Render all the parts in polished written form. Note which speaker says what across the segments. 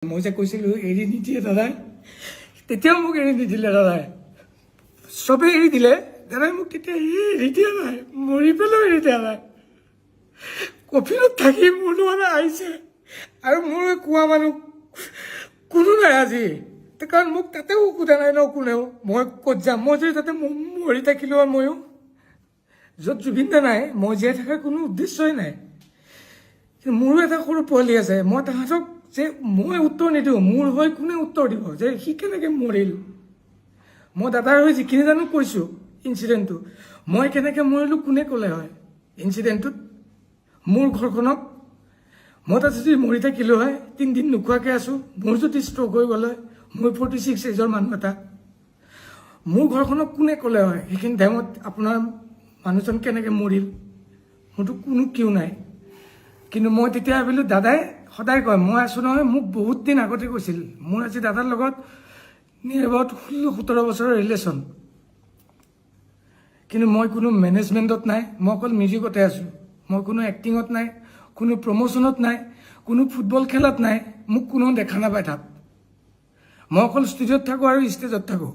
Speaker 1: মই যে কৈছিলোঁ এৰি নিদিয়ে দাদাই, তেতিয়াও মোক এৰি নিদিলে দাদাই। চবেই এৰি দিলে, দাদাই মোক তেতিয়া এৰি দিয়া নাই, মৰি পেলাইও এৰি দিয়া নাই। কফিলত থাকি মোৰ লগত আহিছে আৰু মোৰ কোৱা মানুহ কোনো নাই আজি, কাৰণ মোক তাতেও সোধা নাই ন কোনেও মই ক'ত যাম। মই যদি তাতে মৰি থাকিলোঁ আৰু ময়ো য'ত জুবিন দা নাই, মই জীয়াই থকাৰ কোনো উদ্দেশ্যই নাই। মোৰো এটা সৰু পোৱালি আছে, মই তাহাঁতক যে মই উত্তৰ নিদিওঁ, মোৰ হৈ কোনে উত্তৰ দিব যে সি কেনেকৈ মৰিল। মই দাদাৰ হৈ যিখিনি জানো কৈছোঁ ইঞ্চিডেণ্টটো, মই কেনেকৈ মৰিলোঁ কোনে ক'লে হয় ইঞ্চিডেণ্টটোত। মোৰ ঘৰখনক মই তাত যদি মৰি থাকিলোঁ হয়, 3 দিন নোখোৱাকৈ আছোঁ, মোৰ যদি ষ্ট্ৰক হৈ গ'ল হয়, মই 46 এজৰ মানুহ এটা, মোৰ ঘৰখনক কোনে ক'লে হয় সেইখিনি টাইমত আপোনাৰ মানুহজন কেনেকৈ মৰিল। মোৰতো কোনো কিয় নাই। কিন্তু মই তেতিয়া ভাবিলোঁ দাদাই সদায় কয় মই আছোঁ নহয়, মোক বহুত দিন আগতে কৈছিল। মোৰ আজি দাদাৰ লগত নিয়েৰ এবাউট 16-17 বছৰৰ ৰিলেশ্যন, কিন্তু মই কোনো মেনেজমেণ্টত নাই, মই অকল মিউজিকতে আছোঁ। মই কোনো এক্টিঙত নাই, কোনো প্ৰমোশ্যনত নাই, কোনো ফুটবল খেলত নাই, মোক কোনো দেখা নাপায় তাত। মই অকল ষ্টুডিঅ'ত থাকোঁ আৰু ষ্টেজত থাকোঁ,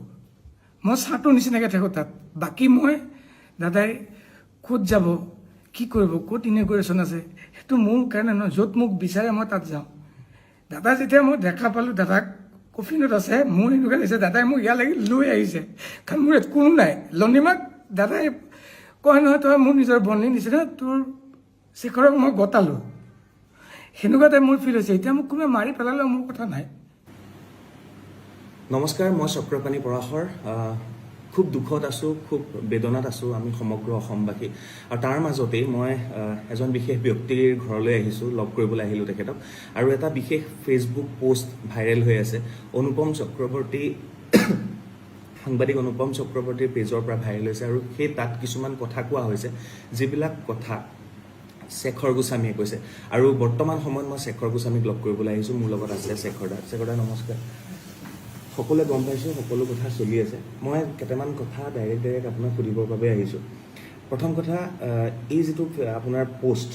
Speaker 1: মই চাহটোৰ নিচিনাকৈ থাকোঁ তাত। বাকী মই দাদাই ক'ত যাব, কি কৰিব, ক'ত ইনগ্ৰেশ্যন আছে, সেইটো মোৰ কাৰণে নহয়। য'ত মোক বিচাৰে মই তাত যাওঁ। দাদা যেতিয়া মই দেখা পালোঁ দাদাক কফিনত আছে, মোৰ এনেকুৱা লাগিছে দাদাই মোক ইয়ালৈকে লৈ আহিছে, কাৰণ মোৰ ইয়াত কোনো নাই। লনিমাক দাদাই কয় নহয় তই মোৰ নিজৰ বন্ধুৰ নিচিনা, তোৰ শেখৰক মই গতালোঁ, সেনেকুৱা টাইপ মোৰ ফিল হৈছে। এতিয়া মোক কোনোবাই মাৰি পেলালেও মোৰ কথা নাই।
Speaker 2: নমস্কাৰ, মই চক্ৰপাণি পৰাশৰ। খুব দুখত আছোঁ, খুব বেদনাত আছোঁ আমি সমগ্ৰ অসমবাসী। আৰু তাৰ মাজতেই মই এজন বিশেষ ব্যক্তিৰ ঘৰলৈ আহিছোঁ, লগ কৰিবলৈ আহিলোঁ তেখেতক। আৰু এটা বিশেষ ফেচবুক পোষ্ট ভাইৰেল হৈ আছে, অনুপম চক্ৰৱৰ্তী সাংবাদিক অনুপম চক্ৰৱৰ্তীৰ পেজৰ পৰা ভাইৰেল হৈছে। আৰু সেই তাত কিছুমান কথা কোৱা হৈছে, যিবিলাক কথা শেখৰ গোস্বামীয়ে কৈছে। আৰু বৰ্তমান সময়ত মই শেখৰ গোস্বামীক লগ কৰিবলৈ আহিছোঁ। মোৰ লগত আছে শেখৰ দা। শেখৰ দা নমস্কাৰ। সকলোৱে গম পাইছোঁ, সকলো কথা চলি আছে। মই কেইটামান কথা ডাইৰেক্ট আপোনাক সুধিবৰ বাবে আহিছোঁ। প্ৰথম কথা, এই যিটো আপোনাৰ পোষ্ট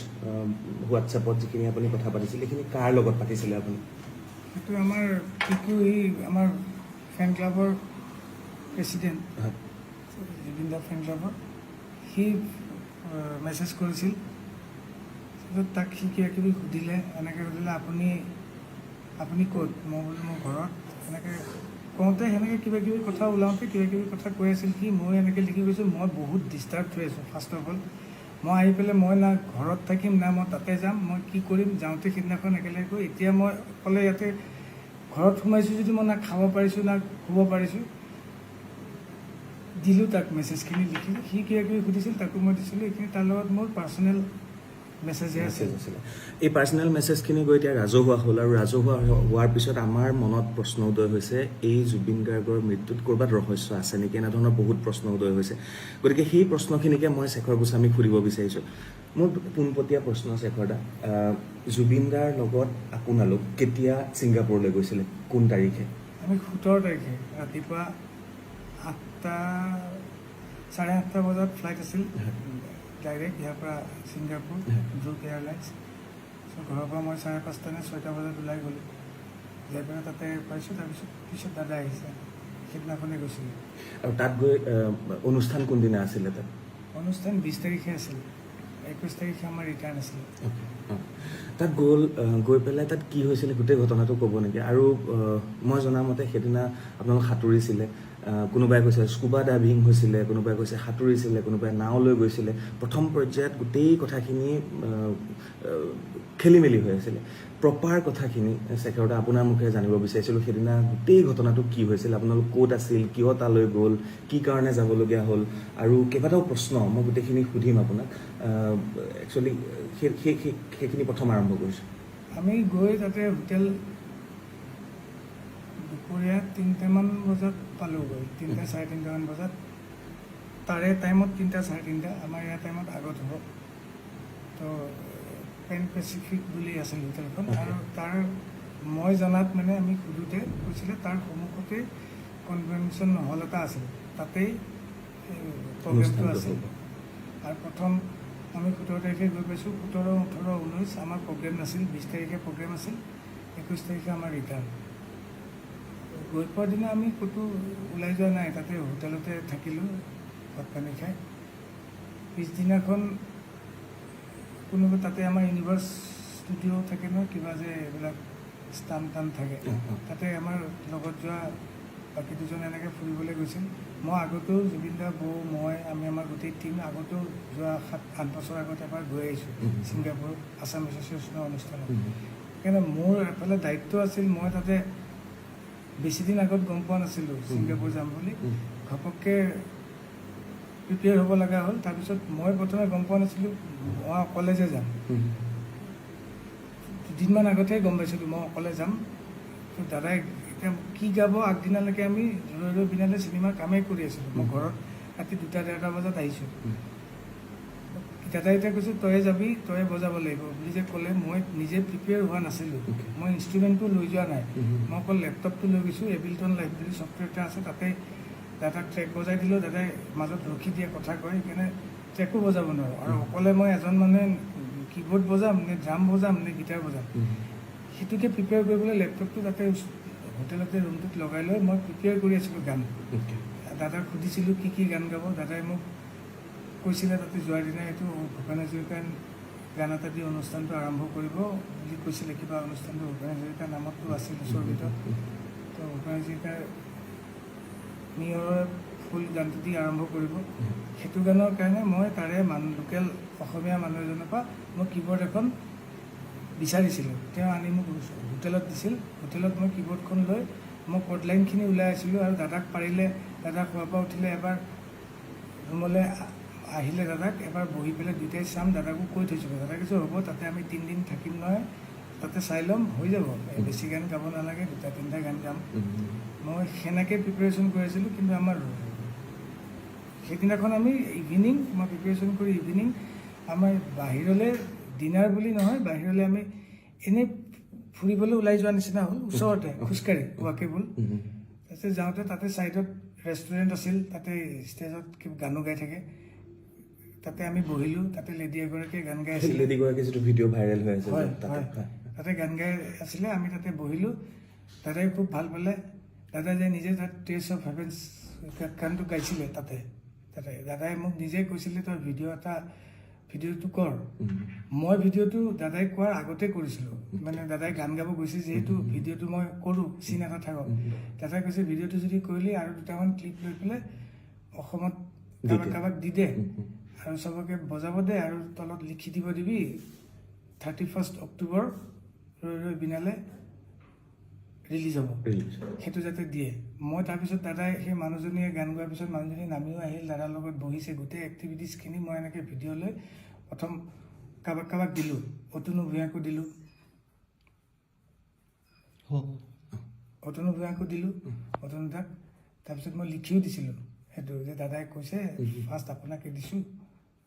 Speaker 2: হোৱাটছএপত যিখিনি আপুনি কথা পাতিছিল, এইখিনি কাৰ লগত পাতিছিলে আপুনি?
Speaker 1: সেইটো আমাৰ আমাৰ ফেন ক্লাবৰ প্ৰেচিডেণ্ট জুবিন দা ফেন ক্লাবৰ, সি মেছেজ কৰিছিল। তাক সি কিবাকিবি সুধিলে, এনেকৈ সুধিলে আপুনি ক'ত? মই বোলো মোৰ ঘৰত। এনেকৈ কওঁতে সেনেকৈ কিবাকিবি কথা ওলাওঁতে কিবাকিবি কথা কৈ আছিল সি। মই এনেকৈ লিখি গৈছোঁ, মই বহুত ডিষ্টাৰ্ব হৈ আছোঁ। ফাৰ্ষ্ট অফ অল মই আহি পেলাই মই না ঘৰত থাকিম না মই তাতে যাম, মই কি কৰিম। যাওঁতে সিদিনাখন একেলগে গৈ এতিয়া মই অকলে ইয়াতে ঘৰত সোমাইছোঁ যদি মই না খাব পাৰিছোঁ না শুব পাৰিছোঁ। দিলোঁ তাক মেছেজখিনি লিখি, সি কিবাকিবি সুধিছিল তাকো মই দিছিলোঁ। এইখিনি তাৰ লগত মোৰ পাৰ্চনেল মেছেজহে আছিল।
Speaker 2: এই পাৰ্চনেল মেছেজখিনি গৈ এতিয়া ৰাজহুৱা হ'ল, আৰু ৰাজহুৱা হোৱাৰ পিছত আমাৰ মনত প্ৰশ্ন উদয় হৈছে, এই জুবিন গাৰ্গৰ মৃত্যুত ক'ৰবাত ৰহস্য আছে নেকি, এনেধৰণৰ বহুত প্ৰশ্ন উদয় হৈছে। গতিকে সেই প্ৰশ্নখিনিকে মই শেখৰ গোস্বামীক সুধিব বিচাৰিছোঁ। মোৰ পোনপটীয়া প্ৰশ্ন শেখৰ দা, জুবিন দাৰ লগত আপোনালোক কেতিয়া ছিংগাপুৰলৈ গৈছিলে, কোন তাৰিখে?
Speaker 1: আমি 17 তাৰিখে ৰাতিপুৱা 8:30 বজাত ফ্লাইট আছিল ডাইৰেক্ট ইয়াৰ পৰা ছিংগাপুৰ, জুক এয়াৰলাইন্স। ঘৰৰ পৰা মই 5:30 নে 6 বজাত ওলাই গ'লোঁ, যাই পেলাই তাতে পাইছোঁ। তাৰপিছত দাদা আহিছে, সেইদিনাখনে গৈছিলোঁ।
Speaker 2: আৰু তাত গৈ অনুষ্ঠান কোনদিনা আছিলে তাত?
Speaker 1: অনুষ্ঠান 20 তাৰিখে আছিল, 21 তাৰিখে আমাৰ ৰিটাৰ্ণ আছিলে।
Speaker 2: তাত গৈ পেলাই তাত কি হৈছিলে গোটেই ঘটনাটো ক'ব নেকি? আৰু মই জনামতে সেইদিনা আপোনালোক সাঁতুৰিছিলে, কোনোবাই কৈছে স্কুবা ডাইভিং হৈছিলে, কোনোবাই কৈছে সাঁতুৰিছিলে, কোনোবাই নাও লৈ গৈছিলে। প্ৰথম পৰ্যায়ত গোটেই কথাখিনি খেলি মেলি হৈ আছিলে। প্ৰপাৰ কথাখিনি শেখৰ দা আপোনাৰ মুখেৰে জানিব বিচাৰিছিলোঁ, সেইদিনা গোটেই ঘটনাটো কি হৈছিল, আপোনালোক ক'ত আছিল, কিয় তালৈ গ'ল, কি কাৰণে যাবলগীয়া হ'ল, আৰু কেইবাটাও প্ৰশ্ন মই গোটেইখিনি সুধিম আপোনাক। একচুৱেলি সেইখিনি প্ৰথম আৰম্ভ কৰিছোঁ।
Speaker 1: আমি গৈ তাতে হোটেল দুপৰীয়া 3টামান বজাত পালোঁগৈ, 3-3:30 বজাত। তাৰে টাইমত 3-3:30, আমাৰ ইয়াৰ টাইমত আগত হ'ব। তো পেন পেচিফিক বুলি আছিল হোটেলখন। আৰু তাৰ মই জনাত মানে আমি সুধোতে কৈছিলে তাৰ সন্মুখতে কনভেনশ্যন হল এটা আছিল, তাতেই প্ৰগ্ৰেমটো আছিল। আৰু প্ৰথম আমি 17 তাৰিখে গৈ পাইছোঁ, 17, 18, 19 আমাৰ প্ৰগ্ৰেম নাছিল, 20 তাৰিখে প্ৰগ্ৰেম আছিল। 21 তাৰিখে আমাৰ ৰিটাৰ্ণ। গৈ পোৱাৰ দিনা আমি ক'তো ওলাই যোৱা নাই, তাতে হোটেলতে থাকিলোঁ ভাত পানী খাই। পিছদিনাখন কোনোবা তাতে আমাৰ ইউনিভাৰ্ছ ষ্টুডিঅ' থাকে ন, কিবা যে এইবিলাক ষ্টান টান থাকে, তাতে আমাৰ লগত যোৱা বাকী দুজন এনেকৈ ফুৰিবলৈ গৈছিল। মই আগতেও জুবিন দা, বৌ, মই, আমি আমাৰ গোটেই টীম আগতেও যোৱা 7-8 বছৰ আগতে এবাৰ গৈ আহিছোঁ ছিংগাপুৰ আছাম এছ'চিয়েশ্যনৰ অনুষ্ঠানত। সেইকাৰণে মোৰ এফালে দায়িত্ব আছিল, মই তাতে বেছিদিন আগত গম পোৱা নাছিলোঁ ছিংগাপুৰ যাম বুলি। ঘপককৈ প্ৰিপেয়াৰ হ'ব লগা হ'ল। তাৰপিছত মই প্ৰথমে গম পোৱা নাছিলোঁ মই অকলে যে যাম। দুদিনমান আগতেহে গম পাইছিলোঁ মই অকলে যাম। তো দাদাই এতিয়া কি গাব আগদিনালৈকে আমি ৰৈ বিনালে চিনেমাৰ কামেই কৰি আছিলোঁ। মই ঘৰত ৰাতি 2-1:30 বজাত আহিছোঁ। দাদাই এতিয়া কৈছোঁ তয়ে যাবি, তয়ে বজাব লাগিব বুলি যে ক'লে, মই নিজে প্ৰিপেয়াৰ হোৱা নাছিলোঁ। মই ইনষ্ট্ৰুমেণ্টটো লৈ যোৱা নাই, মই অকল লেপটপটো লৈ গৈছোঁ। এবিলটন লাইভ বুলি ছফ্টৱেৰ এটা আছে, তাতে দাদাক ট্ৰেক বজাই দিলোঁ। দাদাই মাজত ৰখি দিয়ে, কথা কয়, সেইকাৰণে ট্ৰেকো বজাব নোৱাৰোঁ। আৰু অকলে মই এজন মানুহে কীবৰ্ড বজাম নে ড্ৰাম বজাম নে গিটাৰ বজাম, সেইটোকে প্ৰিপেয়াৰ কৰিবলৈ লেপটপটো তাতে হোটেলতে ৰুমটোত লগাই লৈ মই প্ৰিপেয়াৰ কৰি আছিলোঁ গান। দাদাক সুধিছিলোঁ কি কি গান গাব। দাদাই মোক কৈছিলে তাতে যোৱাৰ দিনা এইটো ভূপেন হাজৰিকাৰ গান এটা দি অনুষ্ঠানটো আৰম্ভ কৰিব বুলি কৈছিলে। কিবা অনুষ্ঠানটো ভূপেন হাজৰিকাৰ নামতটো আছিল উৎসৰ্গিত। তো ভূপেন হাজৰিকাৰ নিয়ৰৰ ফুল গানটো দি আৰম্ভ কৰিব। সেইটো গানৰ কাৰণে মই তাৰে লোকেল অসমীয়া মানুহ এজনৰ পৰা মই কীবৰ্ড এখন বিচাৰিছিলোঁ। তেওঁ আনি মোক হোটেলত দিছিল। হোটেলত মই কীবৰ্ডখন লৈ মই কৰ্ড লাইনখিনি ওলাই আছিলোঁ। আৰু দাদাক পাৰিলে, দাদা খোৱাৰ পৰা উঠিলে এবাৰ ৰুমলৈ আহিলে, দাদাক এবাৰ বহি পেলাই দুয়োটাই চাম, দাদাকো কৈ থৈছিলোঁ। দাদাই কৈছে হ'ব, তাতে আমি 3 দিন থাকিম নহয়, তাতে চাই ল'ম, হৈ যাব, বেছি গান গাব নালাগে, 2-3টা গান গাম। মই সেনেকৈ প্ৰিপেৰেশ্যন কৰি আছিলোঁ। কিন্তু আমাৰ সেইদিনাখন আমি ইভিনিং, মই প্ৰিপেৰেশ্যন কৰি ইভিনিং আমাৰ বাহিৰলৈ ডিনাৰ বুলি নহয়, বাহিৰলৈ আমি এনেই ফুৰিবলৈ ওলাই যোৱা নিচিনা হ'ল। ওচৰতে খোজকাঢ়ি ৱাকেবল। তাৰপিছত যাওঁতে তাতে ছাইডত ৰেষ্টুৰেণ্ট আছিল, তাতে ষ্টেজত গানো গাই থাকে, তাতে আমি বহিলোঁ। তাতে লেডি এগৰাকীয়ে গান গাই আছিলে,
Speaker 2: লেডিগৰাকী যিটো ভিডিঅ' ভাইৰেল হৈ আছে,
Speaker 1: তাতে গান গাই আছিলে। আমি তাতে বহিলোঁ। দাদাই খুব ভাল পালে। দাদাই যে নিজে তাত টেষ্ট অফ হেভেন্স গানটো গাইছিলে তাতে। দাদাই মোক নিজে কৈছিলে তই ভিডিঅ'টো কৰ। মই ভিডিঅ'টো দাদাই কোৱাৰ আগতে কৰিছিলোঁ। মানে দাদাই গান গাব গৈছে যিহেতু ভিডিঅ'টো মই কৰোঁ, চিন এটা থাকক। দাদাই কৈছে ভিডিঅ'টো যদি কৰিলি আৰু 2টামান ক্লিপ লৈ পেলাই অসমত কাৰোবাক দি দে আৰু চবকে বজাব দে, আৰু তলত লিখি দিব দিবি 31 অক্টোবৰ ৰৈ বিনালে ৰিলিজ হ'ব, সেইটো যাতে দিয়ে। মই তাৰপিছত দাদাই সেই মানুহজনীয়ে গান গোৱাৰ পিছত মানুহজনী নামিও আহিল, দাদাৰ লগত বহিছে। গোটেই এক্টিভিটিছখিনি মই এনেকৈ ভিডিঅ' লৈ প্ৰথম কাৰোবাক দিলোঁ। অতনু ভূঞাকো দিলোঁ, অতনু দাক। তাৰপিছত মই লিখিও দিছিলোঁ সেইটো, যে দাদাই কৈছে ফাৰ্ষ্ট আপোনাকে দিছোঁ,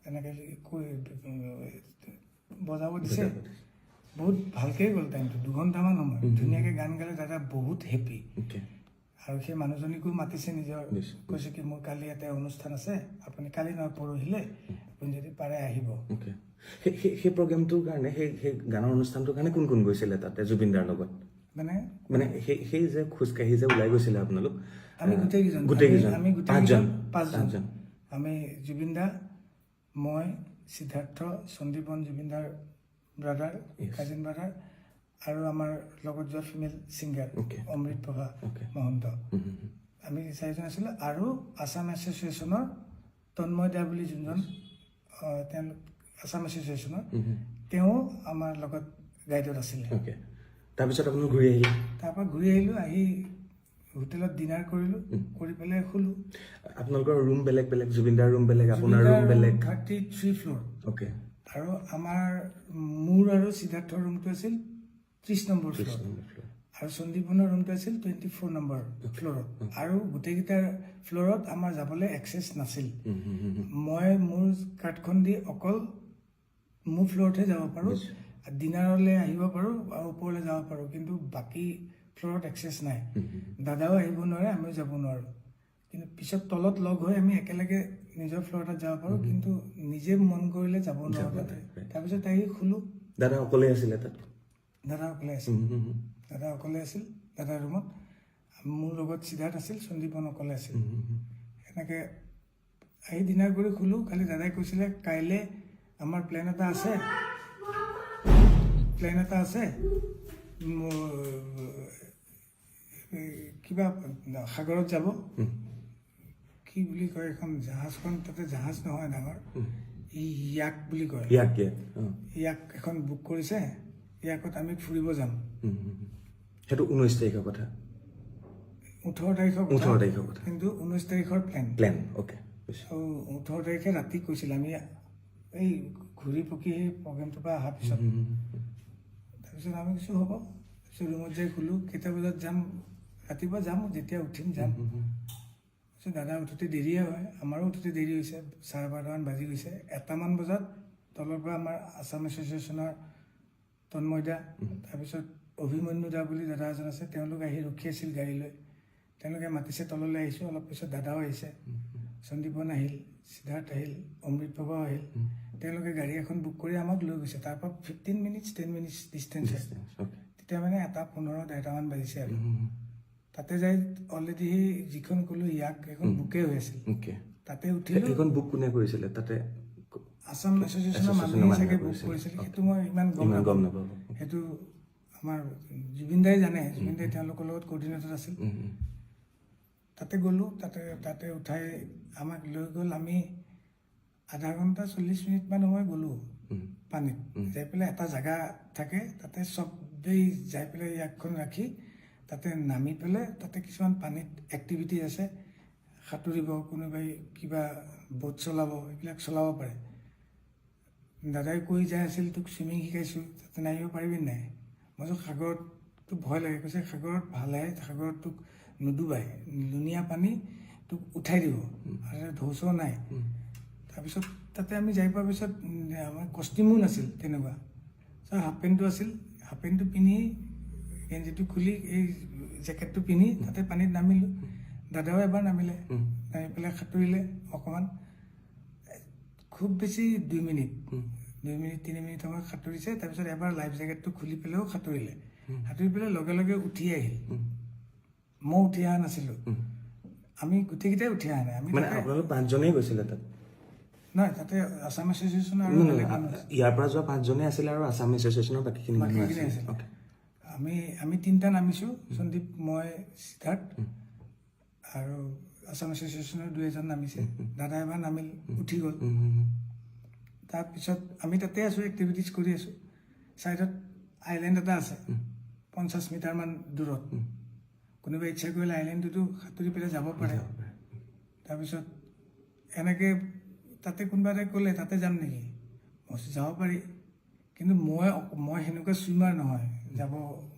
Speaker 1: এনেকৈ কৈ বজাব দিছে। বহুত ভালকৈ গ'ল টাইমটো, 2 ঘণ্টামান সময় ধুনীয়াকৈ গান গালে। দাদা বহুত হেপী। আৰু সেই মানুহজনীকো মাতিছে নিজৰ, কৈছে কি মোৰ কালি এটা অনুষ্ঠান আছে, আপুনি কালি নহয় পৰহিলে আপুনি যদি পাৰে আহিব।
Speaker 2: সেই প্ৰগ্ৰেমটোৰ কাৰণে, সেই গানৰ অনুষ্ঠানটোৰ কাৰণে কোন কোন গৈছিলে তাতে জুবিন দাৰ লগত? মানে সেই যে খোজকাঢ়ি যে ওলাই গৈছিলে আপোনালোক?
Speaker 1: আমি গোটেইকেইজন, আমি 5জন। আমি জুবিন দা, মই, সিদ্ধাৰ্থ, সন্দীপন জুবিন দাৰ ব্ৰাদাৰ, কাজিন ব্ৰাদাৰ, আৰু আমাৰ লগত যোৱা ফিমেল ছিংগাৰ অমৃত প্ৰভা মহন্ত, আমি 4জন আছিলোঁ। আৰু আছাম এছ'চিয়েশ্যনৰ তন্ময় দা বুলি যোনজন, তেওঁলোক আছাম এছ'চিয়েশ্যনৰ, তেওঁ আমাৰ লগত গাইডত আছিলে।
Speaker 2: তাৰপিছত আপোনালোক ঘূৰি আহিলে? তাৰপৰা
Speaker 1: ঘূৰি আহিলোঁ, আহি হোটেলত ডিনাৰ কৰিলোঁ, কৰি পেলাই শুলোঁ।
Speaker 2: আপোনালোকৰ ৰুম বেলেগ বেলেগ, জুবিনদাৰ ৰুম বেলেগ, আপোনাৰ ৰুম বেলেগ?
Speaker 1: 33 ফ্ল'ৰ। আৰু আমাৰ মোৰ আৰু সিদ্ধাৰ্থৰ ৰুমটো আছিল 30 নম্বৰ ফ্ল'ৰ, আৰু সন্দীপনৰ ৰুমটো আছিল 24 নম্বৰ ফ্ল'ৰত। আৰু গোটেইকেইটা ফ্ল'ৰত আমাৰ যাবলৈ এক্সেছ নাছিল। মই মোৰ কাৰ্ডখন দি অকল মোৰ ফ্ল'ৰতহে যাব পাৰোঁ, ডিনাৰলৈ আহিব পাৰোঁ আৰু ওপৰলৈ যাব পাৰোঁ, কিন্তু বাকী ফ্ল'ৰত এক্সেছ নাই। দাদাও আহিব নোৱাৰে, আমিও যাব নোৱাৰোঁ। কিন্তু পিছত তলত লগ হৈ আমি একেলগে নিজৰ ফ্ল'ৰত যাব পাৰোঁ, কিন্তু নিজে মন কৰিলে যাব নোৱাৰোঁ তাতে। তাৰপিছত আহি শুলোঁ।
Speaker 2: দাদা অকলে আছিলে তাত?
Speaker 1: দাদা অকলে আছিল। দাদা অকলে আছিল দাদাৰ ৰুমত, মোৰ লগত সিদ্ধাৰ্থ আছিল, সন্দীপন অকলে আছিল। এনেকৈ আহি ডিনাৰ কৰি শুলোঁ। খালি দাদাই কৈছিলে কাইলৈ আমাৰ প্লেন এটা আছে, কিবা সাগৰত যাব, কি বুলি কয় এখন জাহাজখন, তাতে জাহাজ নহয় ডাঙৰ, ইয়াক বুলি কয়, ইয়াক এখন বুক কৰিছে, ইয়াকত আমি ফুৰিব যাম।
Speaker 2: সেইটো 19 তাৰিখৰ কথা,
Speaker 1: 18 তাৰিখৰ
Speaker 2: 18 তাৰিখৰ কথা,
Speaker 1: কিন্তু 19 তাৰিখৰ প্লেন।
Speaker 2: অ'কে।
Speaker 1: আৰু 18 তাৰিখে ৰাতি কৈছিল, আমি এই ঘূৰি পকি সেই প্ৰগ্ৰেমটোৰ পৰা অহাৰ পিছত। তাৰপিছত আমি কিছু হ'ব, তাৰপিছত ৰুমত যাই শুলোঁ। কেইটা বজাত যাম, ৰাতিপুৱা যাম, যেতিয়া উঠিম যাম। তাৰপিছত দাদা উঠোতে দেৰিয়ে হয়, আমাৰো উঠোতে দেৰি হৈছে, 12:30মান বাজি গৈছে। 1টামান বজাত তলৰ পৰা আমাৰ আছাম এছ'চিয়েশ্যনৰ তন্ময়দা, তাৰপিছত অভিমন্যু দা বুলি দাদা এজন আছে, তেওঁলোক আহি ৰখি আছিল গাড়ী লৈ। তেওঁলোকে মাতিছে, তললৈ আহিছোঁ। অলপ পিছত দাদাও আহিছে, সন্দীপন আহিল, সিদ্ধাৰ্থ আহিল, অমৃত বাবাও আহিল। তেওঁলোকে গাড়ী এখন বুক কৰি আমাক লৈ গৈছে। তাৰপৰা 10 মিনিটছ ডিষ্টেঞ্চ আছে। তেতিয়া মানে 1:15, 1:30মান বাজিছে আৰু। তাতে যাই অলৰেডি সেই যিখন ক'লোঁ ইয়াক, এখন বুকে হৈ আছিল। তাতে উঠিলোঁ।
Speaker 2: সেইখন বুক কোনে কৰিছিলে তাতে?
Speaker 1: আছাম এছ'চিয়েশ্যনৰ মানুহে চাগে বুক কৰিছিল, সেইটো মই ইমান গম নাপাওঁ। সেইটো আমাৰ জুবিন দাই জানে, জুবিন দাই তেওঁলোকৰ লগত কৰ্ডিনেটৰ আছিল। তাতে গ'লোঁ, তাতে উঠাই আমাক লৈ গ'ল। আমি আধা ঘণ্টা 40 মিনিটমান সময় গ'লোঁ পানীত। যাই পেলাই এটা জেগা থাকে, তাতে চবেই যাই পেলাই ইয়াকখন ৰাখি তাতে নামি পেলাই, তাতে কিছুমান পানীত এক্টিভিটি আছে, সাঁতুৰিব, কোনোবাই কিবা বোট চলাব, এইবিলাক চলাব পাৰে। দাদাই কৈ যাই আছিল, তোক চুইমিং শিকাইছোঁ, তাতে নামিব পাৰিবি নাই? মই কৈছোঁ সাগৰততো ভয় লাগে। কৈছে সাগৰত ভালহে, সাগৰত তোক নুডুবাই, লুণীয়া পানী তোক উঠাই দিব, আৰু ঢৌ চৌ নাই। তাৰপিছত তাতে আমি যাই পোৱাৰ পিছত আমাৰ কষ্টিউমো নাছিল তেনেকুৱা। হাফ পেণ্টটো আছিল, হাফ পেণ্টটো পিন্ধি গেঞ্জিটো খুলি এই জেকেটটো পিন্ধি তাতে পানীত নামিলোঁ। দাদাও এবাৰ নামিলে, নামি পেলাই সাঁতুৰিলে অকণমান, খুব বেছি 2 মিনিট 3 মিনিট সময় সাঁতুৰিছে। তাৰপিছত এবাৰ লাইফ জেকেটটো খুলি পেলাইও সাঁতুৰিলে। সাঁতুৰি পেলাই লগে লগে উঠি আহিল। মই উঠি অহা নাছিলোঁ, আমি গোটেইকেইটাই উঠি অহা নাই। আমি
Speaker 2: আপোনালোক 5জনেই গৈছিলে তাত?
Speaker 1: নহয়, তাতে আছাম এছ'চিয়েশ্যনৰ আৰু
Speaker 2: ইয়াৰ পৰা যোৱা 5জনেই আছিলে, আৰু আছাম এছ'চিয়েশ্যনৰ বাকীখিনি
Speaker 1: আছিল। আমি 3টা নামিছোঁ, সন্দীপ, মই, সিদ্ধাৰ্থ, আৰু আছাম এছ'চিয়েশ্যনৰ 2-এজন নামিছে। দাদা এবাৰ নামিল, উঠি গ'ল। তাৰপিছত আমি তাতে আছোঁ, এক্টিভিটিজ কৰি আছোঁ। ছাইডত আইলেণ্ড এটা আছে 50 মিটাৰমান দূৰত। কোনোবাই ইচ্ছা কৰিলে আইলেণ্ডটোতো সাঁতুৰি পেলাই যাব পাৰে। তাৰপিছত এনেকৈ তাতে কোনোবা এটাই ক'লে তাতে যাম নেকি? মই যাব পাৰি, কিন্তু মই সেনেকুৱা চুইমাৰ নহয়,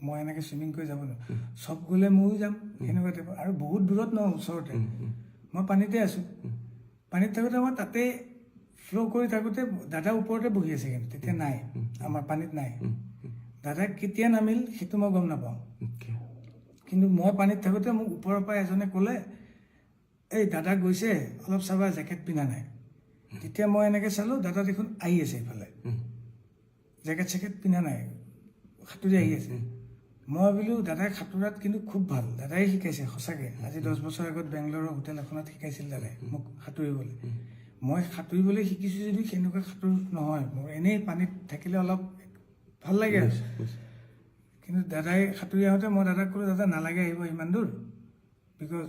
Speaker 1: মই এনেকৈ চুইমিং কৰি যাব নোৱাৰোঁ। চব গ'লে ময়ো যাম সেনেকুৱা টাইপৰ, আৰু বহুত দূৰত নহয়, ওচৰতে। মই পানীতে আছোঁ। পানীত থাকোঁতে মই তাতে ফ্ল' কৰি থাকোঁতে দাদা ওপৰতে বহি আছে, কিন্তু তেতিয়া নাই, আমাৰ পানীত নাই। দাদা কেতিয়া নামিল সেইটো মই গম নাপাওঁ, কিন্তু মই পানীত থাকোঁতে মোক ওপৰৰ পৰা এজনে ক'লে, এই দাদা গৈছে, অলপ চাবা, জেকেট পিন্ধা নাই। তেতিয়া মই এনেকৈ চালোঁ, দাদা দেখোন আহি আছে ইফালে, জেকেট চেকেট পিন্ধা নাই, সাঁতুৰি আহি আছে। মই ভাবিলোঁ দাদাই সাঁতোৰাত কিন্তু খুব ভাল, দাদাই শিকাইছে সঁচাকৈ। আজি 10 বছৰ আগত বেংগলোৰৰ হোটেল এখনত শিকাইছিল দাদাই মোক সাঁতুৰিবলৈ। মই সাঁতুৰিবলৈ শিকিছোঁ যদিও সেনেকুৱা সাঁতোৰ নহয় মোৰ, এনেই পানীত থাকিলে অলপ ভাল লাগে আৰু। কিন্তু দাদাই সাঁতুৰি আহোঁতে মই দাদাক ক'লোঁ, দাদা নালাগে আহিব ইমান দূৰ, বিকজ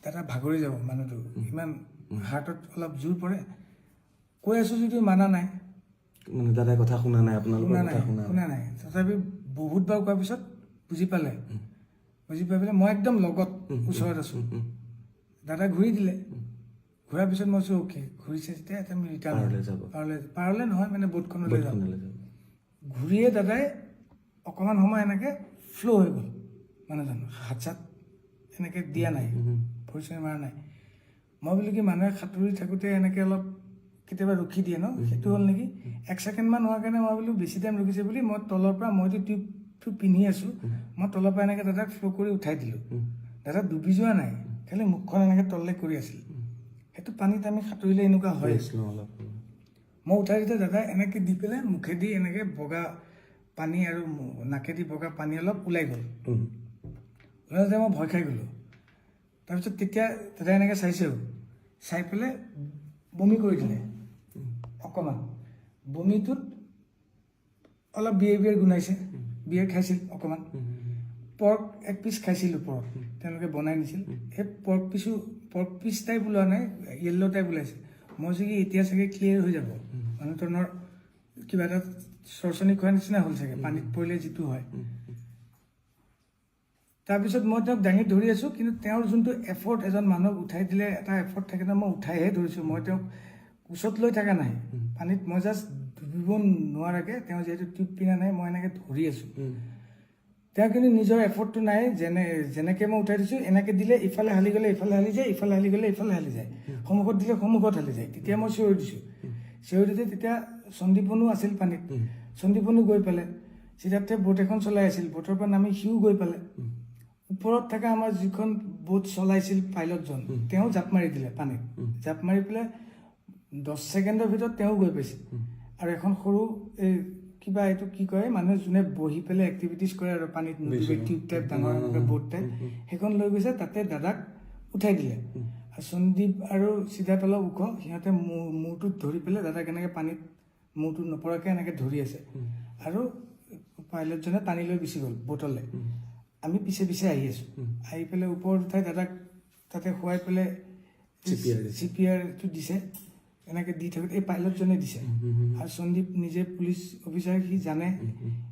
Speaker 1: দাদা ভাগৰি যাব মানুহটো, ইমান হাৰ্টত অলপ জোৰ পৰে। কৈ আছোঁ যদিও মানা নাই,
Speaker 2: দাদাই কথা শুনা নাই, আপোনালোকৰ কথা
Speaker 1: শুনা নাই। তথাপি বহুতবাৰ কোৱাৰ পিছত বুজি পালে, বুজি পাই পেলাই মই একদম লগত ওচৰত আছোঁ। দাদা ঘূৰি দিলে, ঘূৰাৰ পিছত মই কৈছোঁ অ'কে, ঘূৰিছে যেতিয়া আমি ৰিটাৰ্ণ পাৰলৈ নহয়, মানে বোটখনলৈ যাম। ঘূৰিয়ে দাদাই অকণমান সময় এনেকৈ ফ্ল' হৈ গ'ল, মানুহজন হাত চাত এনেকৈ দিয়া নাই, ভৰি চৰি মাৰা নাই। মই বোলো কি মানুহে সাঁতুৰি থাকোঁতে এনেকৈ অলপ কেতিয়াবা ৰখি দিয়ে ন, সেইটো হ'ল নেকি। 1 ছেকেণ্ডমান হোৱাৰ কাৰণে মই বোলো বেছি টাইম ৰখিছে বুলি মই তলৰ পৰা, মইতো টিউবটো পিন্ধি আছোঁ, মই তলৰ পৰা এনেকৈ দাদাক ফ্ল' কৰি উঠাই দিলোঁ। দাদা ডুবি যোৱা নাই, খালি মুখখন এনেকৈ তললৈ কৰি আছিল। সেইটো পানীত আমি সাঁতুৰিলে এনেকুৱা হয়। মই উঠাই দিওঁতে দাদাই এনেকৈ দি পেলাই মুখেদি এনেকৈ বগা পানী আৰু নাকেদি বগা পানী অলপ ওলাই গ'ল।
Speaker 2: উম,
Speaker 1: ওলাই যাওঁতে মই ভয় খাই গ'লোঁ। তাৰপিছত তেতিয়া দাদাই এনেকৈ চাইছেও, চাই পেলাই বমি কৰি দিলে অকণমান। বমিটোত অলপ বিয়েৰ গোন্ধাইছে, বিয়েৰ খাইছিল অকণমান। পৰ্ক এক পিচ খাইছিল ওপৰত, তেওঁলোকে বনাই নিছিল। সেই পৰ্ক পিচ টাইপ ওলোৱা নাই, য়েল্ল' টাইপ ওলাইছে। মই চাগে এতিয়া চাগে ক্লিয়াৰ হৈ যাব, মানুহজনৰ কিবা এটা চৰচনি খোৱাৰ নিচিনা হ'ল চাগে, পানীত পৰিলে যিটো হয়। তাৰপিছত মই তেওঁক দাঙি ধৰি আছোঁ, কিন্তু তেওঁৰ যোনটো এফৰ্ট, এজন মানুহক উঠাই দিলে এটা এফৰ্ট থাকে ন, মই উঠাইহে ধৰিছোঁ। মই তেওঁক কোচত লৈ থকা নাই পানীত, মই জাষ্ট ডুবিব নোৱাৰাকৈ, তেওঁ যিহেতু টিউব পিন্ধা নাই, মই এনেকৈ ধৰি আছোঁ। তেওঁ কিন্তু নিজৰ এফৰ্টটো নাই, যেনেকৈ মই উঠাই দিছোঁ এনেকৈ দিলে ইফালে হালি গ'লে ইফালে হালি যায়, ইফালে হালি গ'লে ইফালে হালি যায়, সন্মুখত দিলে সন্মুখত হালি যায়। তেতিয়া মই চিঞৰি দিছোঁ, চিঞৰি দিওঁতে তেতিয়া সন্দীপনো আছিল পানীত। সন্দীপনো গৈ পালে, চিধাতে বোট এখন চলাই আছিল, বোটৰ পৰা নামি সিও গৈ পালে। ওপৰত থকা আমাৰ যিখন বোট চলাইছিল পাইলটজন, তেওঁ জাপ মাৰি দিলে পানীত। জাপ মাৰি পেলাই 10 ছেকেণ্ডৰ ভিতৰত তেওঁ গৈ পাইছে। আৰু এখন সৰু এই কিবা এইটো কি কয়, মানুহে যোনে বহি পেলাই এক্টিভিটিজ কৰে আৰু পানীত টিউব টাইপ ডাঙৰ বোট টাইপ, সেইখন লৈ গৈছে, তাতে দাদাক উঠাই দিলে। আৰু সন্দীপ আৰু সিদ্ধাৰ্থ অলপ ওখ, সিহঁতে মূৰটোত ধৰি পেলাই দাদাক এনেকৈ পানীত মূৰটো নপৰাকৈ এনেকৈ ধৰি আছে। আৰু পাইলটজনে টানি লৈ গুচি গ'ল বোটলৈ। আমি পিছে পিছে আহি আছোঁ, আহি পেলাই ওপৰত উঠাই দাদাক তাতে শুৱাই পেলাই CPRটো দিছে। এনেকৈ দি থাকোঁতে এই পাইলটজনে দিছে। আৰু সন্দীপ নিজে পুলিচ অফিচাৰ, সি জানে,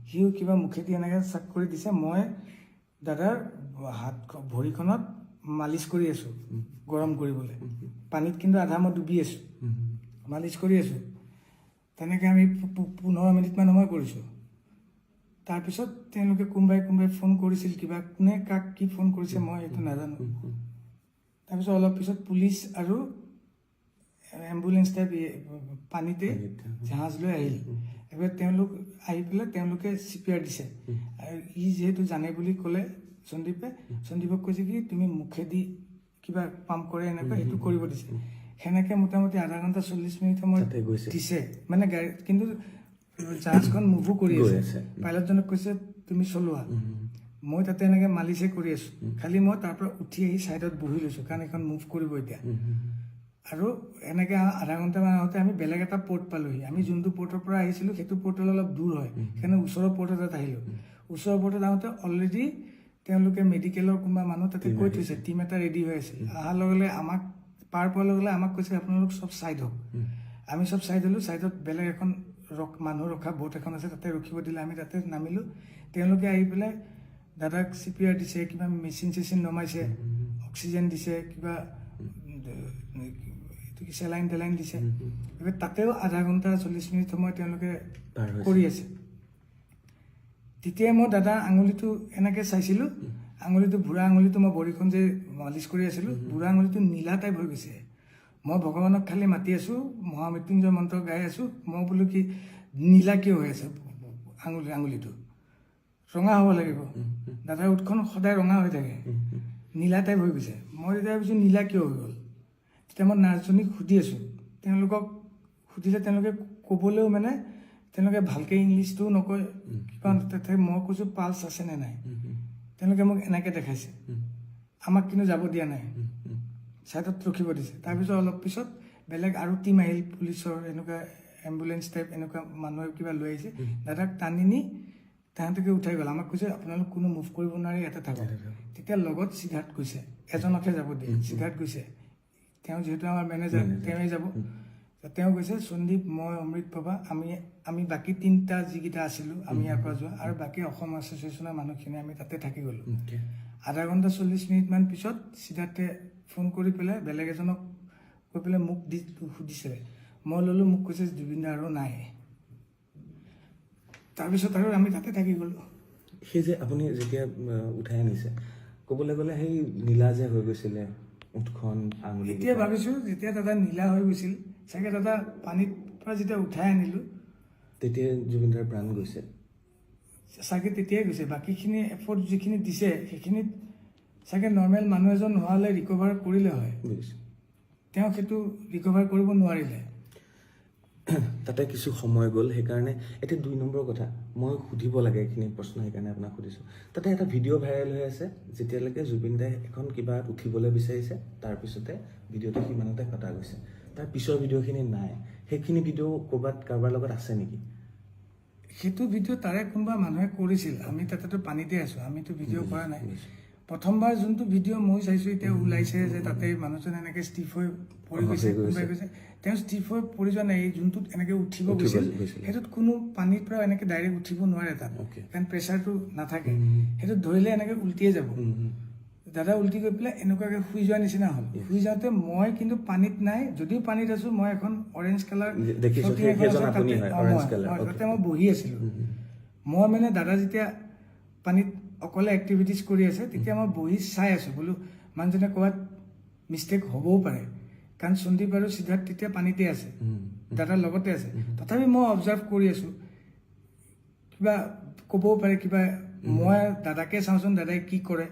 Speaker 1: সিও কিবা মুখেদি এনেকৈ চাক কৰি দিছে। মই দাদাৰ ভৰিখনত মালিচ কৰি আছোঁ গৰম কৰিবলৈ, পানীত কিন্তু আধা মই ডুবি আছোঁ, মালিচ কৰি আছোঁ। তেনেকৈ আমি 15 মিনিটমান সময় কৰিছোঁ। তাৰপিছত তেওঁলোকে কোনোবাই ফোন কৰিছিল, কিবা কোনে কাক কি ফোন কৰিছে মই এইটো নাজানো। তাৰপিছত অলপ পিছত পুলিচ আৰু এম্বুলেঞ্চ টাইপ পানীতে জাহাজ লৈ আহিল। এবাৰ তেওঁলোক আহি পেলাই তেওঁলোকে CPR দিছে। আৰু ই যিহেতু জানে বুলি ক'লে সন্দীপক কৈছে কি তুমি মুখেদি কিবা পাম্প কৰে এনেকুৱা, সেইটো কৰিব দিছে। সেনেকৈ মোটামুটি আধা ঘণ্টা 40 মিনিট সময় দিছে, মানে গাড়ী, কিন্তু জাহাজখন মুভো কৰি আছে। পাইলটজনক কৈছে তুমি চলোৱা, মই তাতে এনেকৈ মালিচে কৰি আছোঁ। খালি মই তাৰ পৰা উঠি আহি ছাইডত বহি লৈছোঁ, কাৰণ এইখন মুভ কৰিব এতিয়া। আৰু এনেকৈ আধা ঘণ্টামান আগতে আমি বেলেগ এটা পৰ্ট পালোহি। আমি যোনটো পৰ্টৰ পৰা আহিছিলোঁ সেইটো পৰ্টলৈ অলপ দূৰ হয়, সেইকাৰণে ওচৰৰ পৰ্ট এটাত আহিলোঁ। ওচৰৰ পৰ্টত আহোঁতে অলৰেডি তেওঁলোকে মেডিকেলৰ কোনোবা মানুহ তাতে কৈ থৈছে, টিম এটা ৰেডি হৈ আছে। অহাৰ লগে লগে আমাক পাৰ পোৱাৰ লগে লগে আমাক কৈছে আপোনালোক চব ছাইড হওক। আমি চব ছাইড হ'লোঁ। ছাইডত বেলেগ এখন মানুহ ৰখা বোট এখন আছে, তাতে ৰখিব দিলে। আমি তাতে নামিলোঁ। তেওঁলোকে আহি পেলাই দাদাক CPR দিছে, কিবা মেচিন নমাইছে, অক্সিজেন দিছে, কিবা চেলাইন টেলাইন দিছে। এবাৰ তাতেও আধা ঘণ্টা 40 মিনিট সময় তেওঁলোকে কৰি আছে। তেতিয়াই মই দাদা আঙুলিটো এনেকৈ চাইছিলোঁ, আঙুলিটো বুঢ়া আঙুলিটো মই ভৰিখন যে মালিচ কৰি আছিলোঁ, বুঢ়া আঙুলিটো নীলা টাইপ হৈ গৈছে। মই ভগৱানক খালি মাতি আছোঁ, মহামৃত্যুঞ্জয় মন্ত্ৰ গাই আছোঁ। মই বোলো কি নীলা কিয় হৈ আছে আঙুলিটো, ৰঙা হ'ব লাগিব। দাদাৰ ওঠখন সদায় ৰঙা হৈ থাকে, নীলা টাইপ হৈ গৈছে। মই তেতিয়া ভাবিছোঁ নীলা কিয় হৈ গ'ল। তেতিয়া মই নাৰ্ছজনীক সুধি আছোঁ, তেওঁলোকক সুধিলে তেওঁলোকে ক'বলৈও মানে তেওঁলোকে ভালকৈ ইংলিছটোও নকয়। কাৰণ তাতে মই কৈছোঁ পালছ আছে নে নাই, তেওঁলোকে মোক এনেকৈ দেখাইছে, আমাক কিন্তু যাব দিয়া নাই, ছাইডত ৰখিব দিছে। তাৰপিছত অলপ পিছত বেলেগ আৰু টিম আহিল, পুলিচৰ এনেকুৱা এম্বুলেঞ্চ টাইপ এনেকুৱা মানুহে কিবা লৈ আহিছে। দাদাক টানি নি তাহাঁতকে উঠাই গ'ল। আমাক কৈছে আপোনালোক কোনো মুভ কৰিব নোৱাৰি, ইয়াতে থাকক। তেতিয়া লগত সিদ্ধাৰ্থ গৈছে, এজনকহে যাব দিয়ে। সিদ্ধাৰ্থ গৈছে, তেওঁ যিহেতু আমাৰ মেনেজাৰ, তেওঁৱে যাব। তেওঁ কৈছে সন্দীপ, মই অমৃত বাবা, আমি বাকী 3টা যিকেইটা আছিলোঁ, আমি ইয়াৰ পৰা যোৱা, আৰু বাকী অসম এছ'চিয়েশ্যনৰ মানুহখিনি আমি তাতে থাকি গ'লোঁ। আধা ঘণ্টা 40 মিনিটমান পিছত সিদ্ধাৰ্থে ফোন কৰি পেলাই বেলেগ এজনক কৈ পেলাই মোক সুধিছে। মই ল'লোঁ, মোক কৈছে জুবিন দা আৰু নাই। তাৰপিছত আৰু আমি তাতে থাকি গ'লোঁ।
Speaker 2: সেই যে আপুনি যেতিয়া উঠাই আনিছে, ক'বলৈ গ'লে সেই নীলা যে হৈ গৈছিলে ওঠখন আঙুলি,
Speaker 1: এতিয়া ভাবিছোঁ যেতিয়া দাদা নীলা হৈ গৈছিল চাগে, দাদা পানীৰ পৰা যেতিয়া উঠাই আনিলোঁ
Speaker 2: তেতিয়া জুবিনদাৰ প্ৰাণ গৈছে
Speaker 1: চাগে, তেতিয়াই গৈছে। বাকীখিনি এফৰ্ট যিখিনি দিছে সেইখিনিত চাগে নৰ্মেল মানুহ এজন নোহোৱালে ৰিকভাৰ কৰিলে হয়, তেওঁ সেইটো ৰিকভাৰ কৰিব নোৱাৰিলে।
Speaker 2: তাতে কিছু সময় গ'ল, সেইকাৰণে এতিয়া 2 নম্বৰ কথা মই সুধিব লাগে এইখিনি প্ৰশ্ন, সেইকাৰণে আপোনাক সুধিছোঁ। তাতে এটা ভিডিঅ' ভাইৰেল হৈ আছে, যেতিয়ালৈকে জুবিন দাই এখন কিবা উঠিবলৈ বিচাৰিছে, তাৰপিছতে ভিডিঅ'টো সিমানতে কটা গৈছে। তাৰ পিছৰ ভিডিঅ'খিনি নাই। সেইখিনি ভিডিঅ' ক'ৰবাত কাৰোবাৰ লগত আছে নেকি?
Speaker 1: সেইটো ভিডিঅ' তাৰে কোনোবা মানুহে কৰিছিল, আমি তাতেতো পানীতে আছোঁ, আমিতো ভিডিঅ' কৰা নাই। প্ৰথমবাৰ যোনটো ভিডিঅ' মই চাইছোঁ এতিয়া ওলাইছে যে তাতে মানুহজন এনেকৈ ষ্টিফ হৈ পৰি গৈছে, কোনোবাই কৈছে তেওঁ ষ্টিফ হৈ পৰি যোৱা নাই, এই যোনটোত এনেকৈ উঠিব গৈছিল সেইটোত কোনো পানীৰ পৰা এনেকৈ ডাইৰেক্ট উঠিব নোৱাৰে তাত, কাৰণ প্ৰেছাৰটো নাথাকে। সেইটোত ধৰিলে এনেকৈ উল্টিয়ে যাব। দাদা উল্টি গৈ পেলাই এনেকুৱাকৈ শুই যোৱাৰ নিচিনা হ'ল। শুই যাওঁতে মই কিন্তু পানীত নাই, যদিও পানীত আছোঁ, মই এখন অৰেঞ্জ কালাৰ তাতে মই বহি আছিলোঁ। মই মানে দাদা যেতিয়া পানীত অকলে এক্টিভিটিজ কৰি আছে তেতিয়া মই বহি চাই আছোঁ, বোলো মানুহজনে ক'ৰবাত মিষ্টেক হ'বও পাৰে, কাৰণ সন্দীপ আৰু সিদ্ধাৰ্থ তেতিয়া পানীতে আছে, দাদাৰ লগতে আছে। তথাপি মই অবজাৰ্ভ কৰি আছোঁ, কিবা ক'বও পাৰে কিবা। মই দাদাকে চাওঁচোন দাদাই কি কৰে।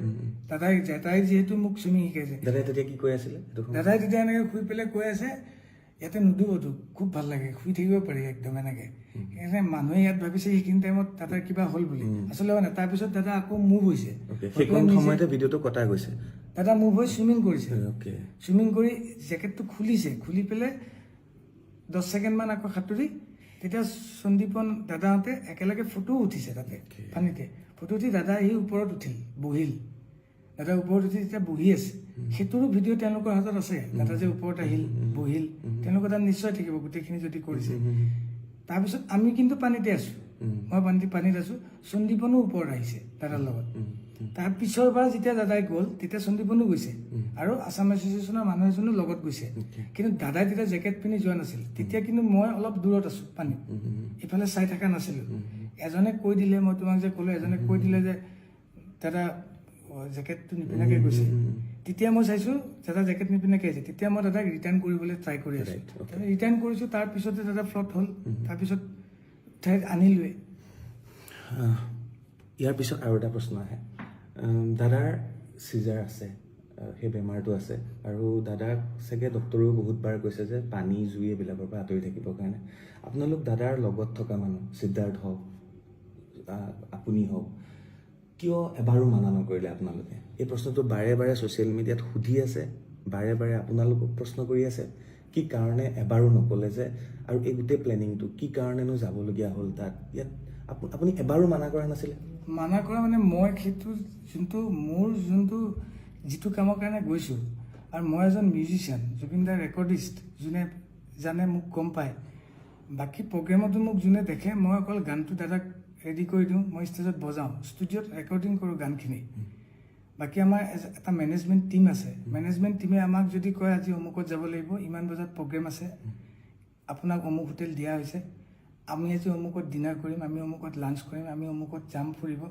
Speaker 1: দাদাই যিহেতু মোক চুইমিং শিকাইছে,
Speaker 2: দাদাই তেতিয়া কি কৈ আছিলে?
Speaker 1: দাদাই তেতিয়া এনেকৈ শুই পেলাই কৈ আছে, ইয়াতে নুডুবতো, খুব ভাল লাগে, শুই থাকিব পাৰি একদম এনেকৈ। সেইকাৰণে মানুহে ইয়াত ভাবিছে সেইখিনি টাইমত দাদাৰ কিবা হ'ল বুলি, আচলতে মানে তাৰপিছত দাদা আকৌ মুভ হৈছে,
Speaker 2: সেইখন সময়তে ভিডিঅ'টো কটা গৈছে।
Speaker 1: দাদা মুভ হৈ চুইমিং কৰিছে, চুইমিং কৰি জেকেটটো খুলিছে, খুলি পেলাই 10 ছেকেণ্ডমান আকৌ সাঁতুৰি, তেতিয়া সন্দীপন দাদাহঁতে একেলগে ফটো উঠিছে তাতে পানীতে। ফটো উঠি দাদা আহি ওপৰত উঠিল, বহিল। দাদা ওপৰত উঠি তেতিয়া বহি আছে, সেইটোৰো ভিডিঅ' তেওঁলোকৰ হাতত আছে। দাদা যে ওপৰত আহিল, বহিল, তেওঁলোকৰ তাত নিশ্চয় থাকিব গোটেইখিনি যদি কৰিছে। তাৰপিছত আমি কিন্তু পানীতে আছোঁ, মই পানীত আছোঁ, সন্দীপনো ওপৰত আহিছে দাদাৰ লগত। তাৰ পিছৰবাৰ যেতিয়া দাদাই গ'ল তেতিয়া সন্দীপনো গৈছে, আৰু আছাম এছ'চিয়েশ্যনৰ মানুহ এজনো লগত গৈছে। কিন্তু দাদাই তেতিয়া জেকেট পিন্ধি যোৱা নাছিল, তেতিয়া কিন্তু মই অলপ দূৰত আছোঁ পানীত, ইফালে চাই থকা নাছিলোঁ। এজনে কৈ দিলে, মই তোমাক যে ক'লো, এজনে কৈ দিলে যে দাদা জেকেটটো নিপিন্ধাকৈ গৈছে। তেতিয়া মই চাইছোঁ দাদা জেকেট নিপিন্ধাকৈ আহিছে, তেতিয়া মই দাদাক ৰিটাৰ্ণ কৰিবলৈ ট্ৰাই কৰি আছোঁ। ৰিটাৰ্ণ কৰিছোঁ, তাৰপিছতে দাদা ফ্লট হ'ল, তাৰপিছত ঠাইত আনিলোৱে।
Speaker 2: ইয়াৰ পিছত আৰু এটা প্ৰশ্ন আহে, দাদাৰ চিজাৰ আছে, সেই বেমাৰটো আছে, আৰু দাদাক চাগে ডক্টৰেও বহুতবাৰ কৈছে যে পানী জুই এইবিলাকৰ পৰা আঁতৰি থাকিবৰ কাৰণে। আপোনালোক দাদাৰ লগত থকা মানুহ, সিদ্ধাৰ্থ হওক, আপুনি হওক, কিয় এবাৰো মানা নকৰিলে আপোনালোকে? এই প্ৰশ্নটো বাৰে বাৰে ছ'চিয়েল মিডিয়াত সুধি আছে, বাৰে বাৰে আপোনালোকক প্ৰশ্ন কৰি আছে, কি কাৰণে এবাৰো নক'লে যে, আৰু এই গোটেই প্লেনিংটো কি কাৰণেনো যাবলগীয়া হ'ল তাত? ইয়াত আপুনি এবাৰো মানা কৰা নাছিলে?
Speaker 1: মানা কৰা মানে মই সেইটো মোৰ যিটো কামৰ কাৰণে গৈছোঁ, আৰু মই এজন মিউজিচিয়ান, জুবিন দাৰ ৰেকৰ্ডিষ্ট, যোনে জানে মোক গম পায়। বাকী প্ৰগ্ৰেমতো মোক যোনে দেখে, মই অকল গানটো দাদাক ৰেডি কৰি দিওঁ, মই ষ্টেজত বজাওঁ, ষ্টুডিঅ'ত ৰেকৰ্ডিং কৰোঁ গানখিনি। বাকী আমাৰ এটা মেনেজমেণ্ট টীম আছে, মেনেজমেণ্ট টীমে আমাক যদি কয় আজি অমুকত যাব লাগিব, ইমান বজাত প্ৰগ্ৰেম আছে, আপোনাক অমুক হোটেল দিয়া হৈছে, আমি আজি অমুকত ডিনাৰ কৰিম, আমি অমুকত লাঞ্চ কৰিম, আমি অমুকত যাম ফুৰিব,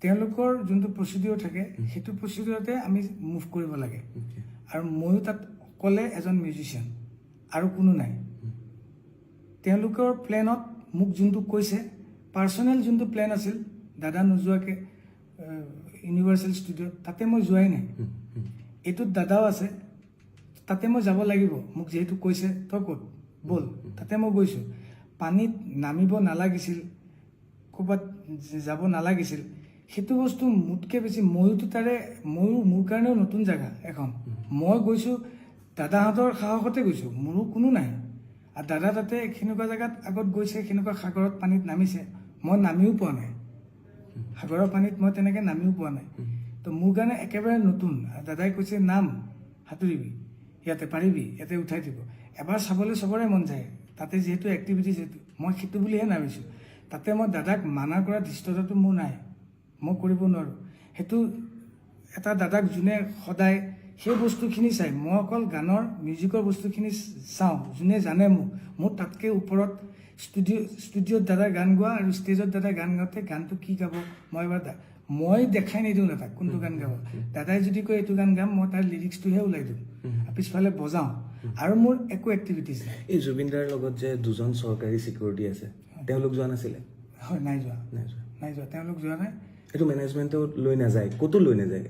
Speaker 1: তেওঁলোকৰ যোনটো প্ৰচিডিঅ'ৰ থাকে সেইটো প্ৰচিডিঅ'ৰতে আমি মুভ কৰিব লাগে। আৰু ময়ো তাত অকলে এজন মিউজিচিয়ান, আৰু কোনো নাই। তেওঁলোকৰ প্লেনত মোক যোনটো কৈছে, পাৰ্চনেল যোনটো প্লেন আছিল দাদা নোযোৱাকৈ ইউনিভাৰ্চেল ষ্টুডিঅ'ত, তাতে মই যোৱাই নাই। এইটোত দাদাও আছে, তাতে মই যাব লাগিব, মোক যিহেতু কৈছে তই ক'ত ব'ল, তাতে মই গৈছোঁ। পানীত নামিব নালাগিছিল, ক'ৰবাত যাব নালাগিছিল, সেইটো বস্তু মোতকৈ বেছি মোৰ কাৰণেও নতুন জেগা এখন। মই গৈছোঁ দাদাহঁতৰ সাহসতে গৈছোঁ, মোৰো কোনো নাই। আৰু দাদা তাতে সেনেকুৱা জেগাত আগত গৈছে, সেনেকুৱা সাগৰত পানীত নামিছে, মই নামিও পোৱা নাই সাগৰৰ পানীত, মই তেনেকৈ নামিও পোৱা নাই। তো মোৰ কাৰণে একেবাৰে নতুন। দাদাই কৈছে নাম, সাঁতুৰিবি, ইয়াতে পাৰিবি, ইয়াতে উঠাই দিব। এবাৰ চাবলৈ চবৰে মন যায়, তাতে যিহেতু এক্টিভিটিজ সেইটো, মই সেইটো বুলিহে নামিছোঁ। তাতে মই দাদাক মানা কৰা ধৃষ্টতাটো মোৰ নাই, মই কৰিব নোৱাৰোঁ। সেইটো এটা দাদাক যোনে সদায় সেই বস্তুখিনি চাই, মই অকল গানৰ মিউজিকৰ বস্তুখিনি চাওঁ, যোনে জানে মোৰ তাতকৈ ওপৰত ষ্টুডিঅ'ত দাদা গান গোৱা আৰু ষ্টেজত দাদা গান গাওঁতে গানটো কি গাব মই দেখাই নিদিওঁ দাদাক কোনটো গান গাব। দাদাই যদি কয় এইটো গান গাম, মই তাৰ লিৰিক্সটোহে ওলাই দিওঁ, পিছফালে বজাওঁ, আৰু মোৰ একো এক্টিভিটিজ নাই।
Speaker 2: এই জুবিন দাৰ লগত যে 2জন চৰকাৰী চিকিউৰিটি আছে, তেওঁলোক যোৱা নাছিলে?
Speaker 1: হয়, নাই যোৱা, তেওঁলোক যোৱা নাই।
Speaker 2: এইটো মেনেজমেণ্টেও লৈ নাযায়, ক'তো লৈ নাযায়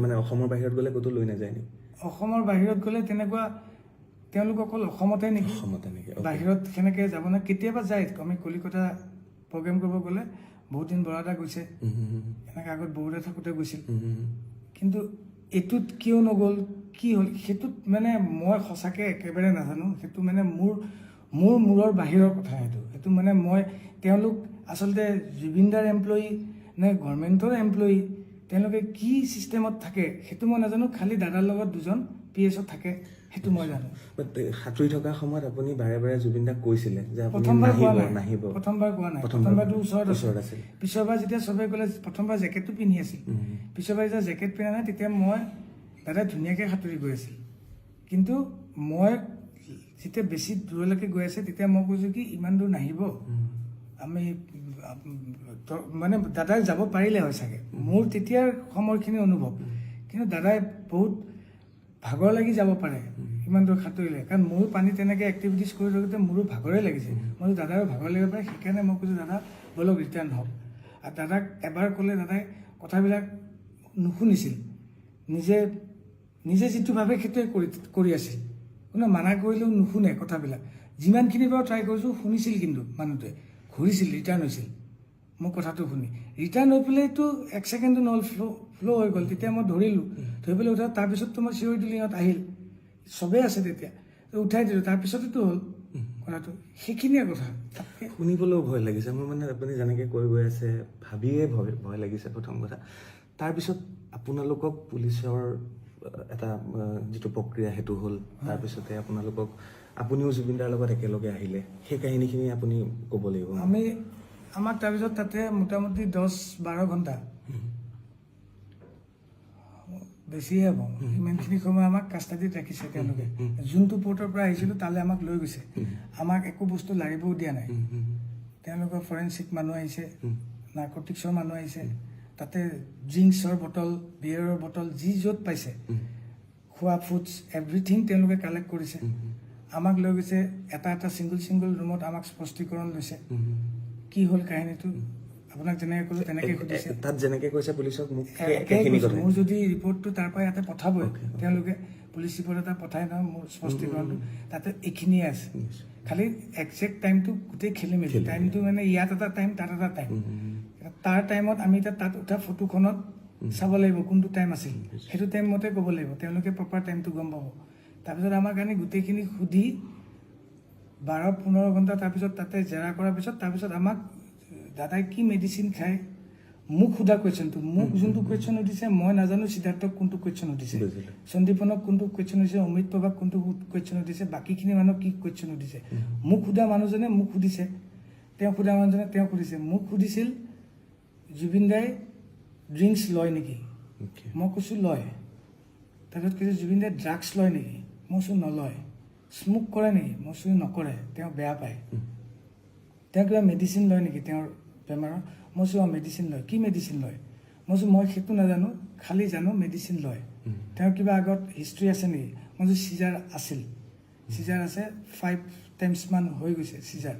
Speaker 2: মানে অসমৰ বাহিৰত গ'লে ক'তো লৈ নাযায় নেকি?
Speaker 1: অসমৰ বাহিৰত গ'লে তেনেকুৱা তেওঁলোক অকল অসমতে নেকি,
Speaker 2: অসমতে নেকি? Okay.
Speaker 1: বাহিৰত সেনেকে যাব না? কেতিয়াবা যায়, আমি কলিকতা প্ৰগ্ৰেম কৰিব গ'লে বহুত দিন বৰাদা গৈছে, এনেকে আগত বহুতে থাকোঁতে গৈছিল। কিন্তু এইটোত কিয় নগ'ল, কি হ'ল, সেইটোত মানে মই সঁচাকে একেবাৰে নাজানো। সেইটো মানে মোৰ মূৰৰ বাহিৰৰ কথা। সেইটো মানে মই, তেওঁলোক আচলতে জুবিনদাৰ এমপ্লয়ী নে গভৰ্ণমেণ্টৰ এমপ্লয়ী, তেওঁলোকে কি চিষ্টেমত থাকে সেইটো মই নাজানো। খালি দাদাৰ লগত দুজন PSO থাকে, সেইটো মই জানো।
Speaker 2: সাঁতুৰি থকা সময়ত আপুনি বাৰে বাৰে জুবিনদাক কৈছিলে যে আপুনি
Speaker 1: প্ৰথমবাৰ কোৱা
Speaker 2: নাহিব?
Speaker 1: নাই, প্ৰথমবাৰ কোৱা নাই। প্ৰথমবাৰটো ওচৰত আছিল। পিছৰবাৰ যেতিয়া চবে ক'লে, প্ৰথমবাৰ জেকেটটো পিন্ধি আছিল, পিছৰবাৰ যেতিয়া জেকেট পিন্ধা নাই তেতিয়া মই, দাদা ধুনীয়াকৈ সাঁতুৰি গৈ আছিল। কিন্তু মই যেতিয়া বেছি দূৰলৈকে গৈ আছে তেতিয়া মই কৈছোঁ কি ইমান দূৰ নাহিব, আমি মানে দাদাই যাব পাৰিলে হয় চাগে, মোৰ তেতিয়াৰ সময়খিনি অনুভৱ। কিন্তু দাদাই বহুত ভাগৰ লাগি যাব পাৰে ইমান দূৰ সাঁতুৰিলে, কাৰণ মোৰো পানী তেনেকৈ এক্টিভিটিজ কৰি থাকোঁতে মোৰো ভাগৰে লাগিছে। মই দাদাৰো ভাগৰ লাগিব পাৰে, সেইকাৰণে মই কৈছোঁ দাদা ব'লক ৰিটাৰ্ণ হওক। আৰু দাদাক এবাৰ ক'লে দাদাই কথাবিলাক নুশুনিছিল, নিজে যিটো ভাবে সেইটোৱে কৰি আছিল। কোনে মানা কৰিলেও নুশুনে কথাবিলাক। যিমানখিনি বাৰু ট্ৰাই কৰিছোঁ শুনিছিল, কিন্তু মানুহটোৱে ঘূৰিছিল, ৰিটাৰ্ণ হৈছিল মোৰ কথাটো শুনি। ৰিটাৰ্ণ হৈ পেলাইতো 1 ছেকেণ্ডো নহ'ল, ফ্ল' হৈ গ'ল। তেতিয়া মই ধৰি পেলাই উঠাই, তাৰপিছততো মই চিঞৰি দিলোঁ, ইহঁত আহিল, চবেই আছে তেতিয়া, উঠাই দিলোঁ, তাৰপিছতেতো হ'ল কথাটো। সেইখিনিয়ে কথা।
Speaker 2: শুনিবলৈও ভয় লাগিছে মোৰ, মানে আপুনি যেনেকৈ কৈ গৈ আছে ভাবিয়ে ভয় লাগিছে প্ৰথম কথা। তাৰপিছত আপোনালোকক পুলিচৰ এটা যিটো প্ৰক্ৰিয়া সেইটো হ'ল, তাৰপিছতে আপুনিও জুবিনদাৰ লগত একেলগে আহিলে, সেই কাহিনীখিনি আপুনি ক'ব লাগিব।
Speaker 1: আমাক তাৰপিছত তাতে মোটামুটি 10-12 ঘণ্টা, বেছিয়ে হ'ব, ইমানখিনি সময় আমাক কাষ্টাডিত ৰাখিছে তেওঁলোকে। যোনটো পৰ্টৰ পৰা আহিছিলোঁ তালৈ আমাক লৈ গৈছে, আমাক একো বস্তু লাৰিবও দিয়া নাই। তেওঁলোকৰ ফৰেনচিক মানুহ আহিছে, নাৰ্কটিক্সৰ মানুহ আহিছে, তাতে ড্ৰিংকছৰ বটল, বিয়েৰৰ বটল, যি য'ত পাইছে, খোৱা ফুডছ এভৰিথিং তেওঁলোকে কালেক্ট কৰিছে। আমাক লৈ গৈছে এটা ছিংগল ৰুমত, আমাক স্পষ্টীকৰণ লৈছে কি হ'ল কাহিনীটো। আপোনাক যেনেকৈ ক'লোঁ তেনেকৈ সুধিছে,
Speaker 2: তাত যেনেকৈ কৈছে পুলিচক মোক
Speaker 1: মোৰ যদি ৰিপৰ্টটো তাৰ পৰা ইয়াতে পঠাবই, তেওঁলোকে পুলিচ ৰিপৰ্ট এটা পঠাই নহয় মোৰ স্পষ্টীকৰণটো, তাতে এইখিনিয়ে আছে। খালি একজেক্ট টাইমটো গোটেই খেলি মেলি, টাইমটো মানে ইয়াত এটা টাইম, তাত এটা টাইম। তাৰ টাইমত আমি এতিয়া তাত উঠা ফটোখনত চাব লাগিব কোনটো টাইম আছিল, সেইটো টাইম মতে ক'ব লাগিব, তেওঁলোকে প্ৰপাৰ টাইমটো গম পাব। তাৰপিছত আমাক আনি গোটেইখিনি সুধি 12-15 ঘণ্টা তাৰপিছত তাতে জেৰা কৰাৰ পিছত, তাৰপিছত আমাক দাদাই কি মেডিচিন খায়, মোক সোধা কুৱেশ্যনটো, মোক যোনটো কুৱেশ্যন সুধিছে মই নাজানো। সিদ্ধাৰ্থক কোনটো কুৱেশ্যন সুধিছে, সন্দীপনক কোনটো কুৱেশ্যন সুধিছে, অমিত প্ৰভাক কোনটো কুৱেশ্যন সুধিছে, বাকীখিনি মানুহক কি কুৱেশ্যন সুধিছে। মোক সোধা মানুহজনে মোক সুধিছে, তেওঁক সোধা মানুহজনে তেওঁক সুধিছে। মোক সুধিছিল জুবিনদাই ড্ৰিংকছ লয় নেকি, মই কৈছোঁ লয়। তাৰপিছত কৈছে জুবিনদাই ড্ৰাগছ লয় নেকি, মই কৈছোঁ নলয়। স্মোক কৰে নেকি, মই কৈছোঁ নকৰে, তেওঁ বেয়া পায়। তেওঁ কিবা মেডিচিন লয় নেকি তেওঁৰ বেমাৰৰ, মই কৈছোঁ মেডিচিন লয়। কি মেডিচিন লয়, মই কৈছোঁ মই সেইটো নাজানো, খালি জানো মেডিচিন লয়। তেওঁৰ কিবা আগত হিষ্ট্ৰী আছে নেকি, মই কৈছোঁ চিজাৰ আছিল, চিজাৰ আছে, 5 times মান হৈ গৈছে চিজাৰ,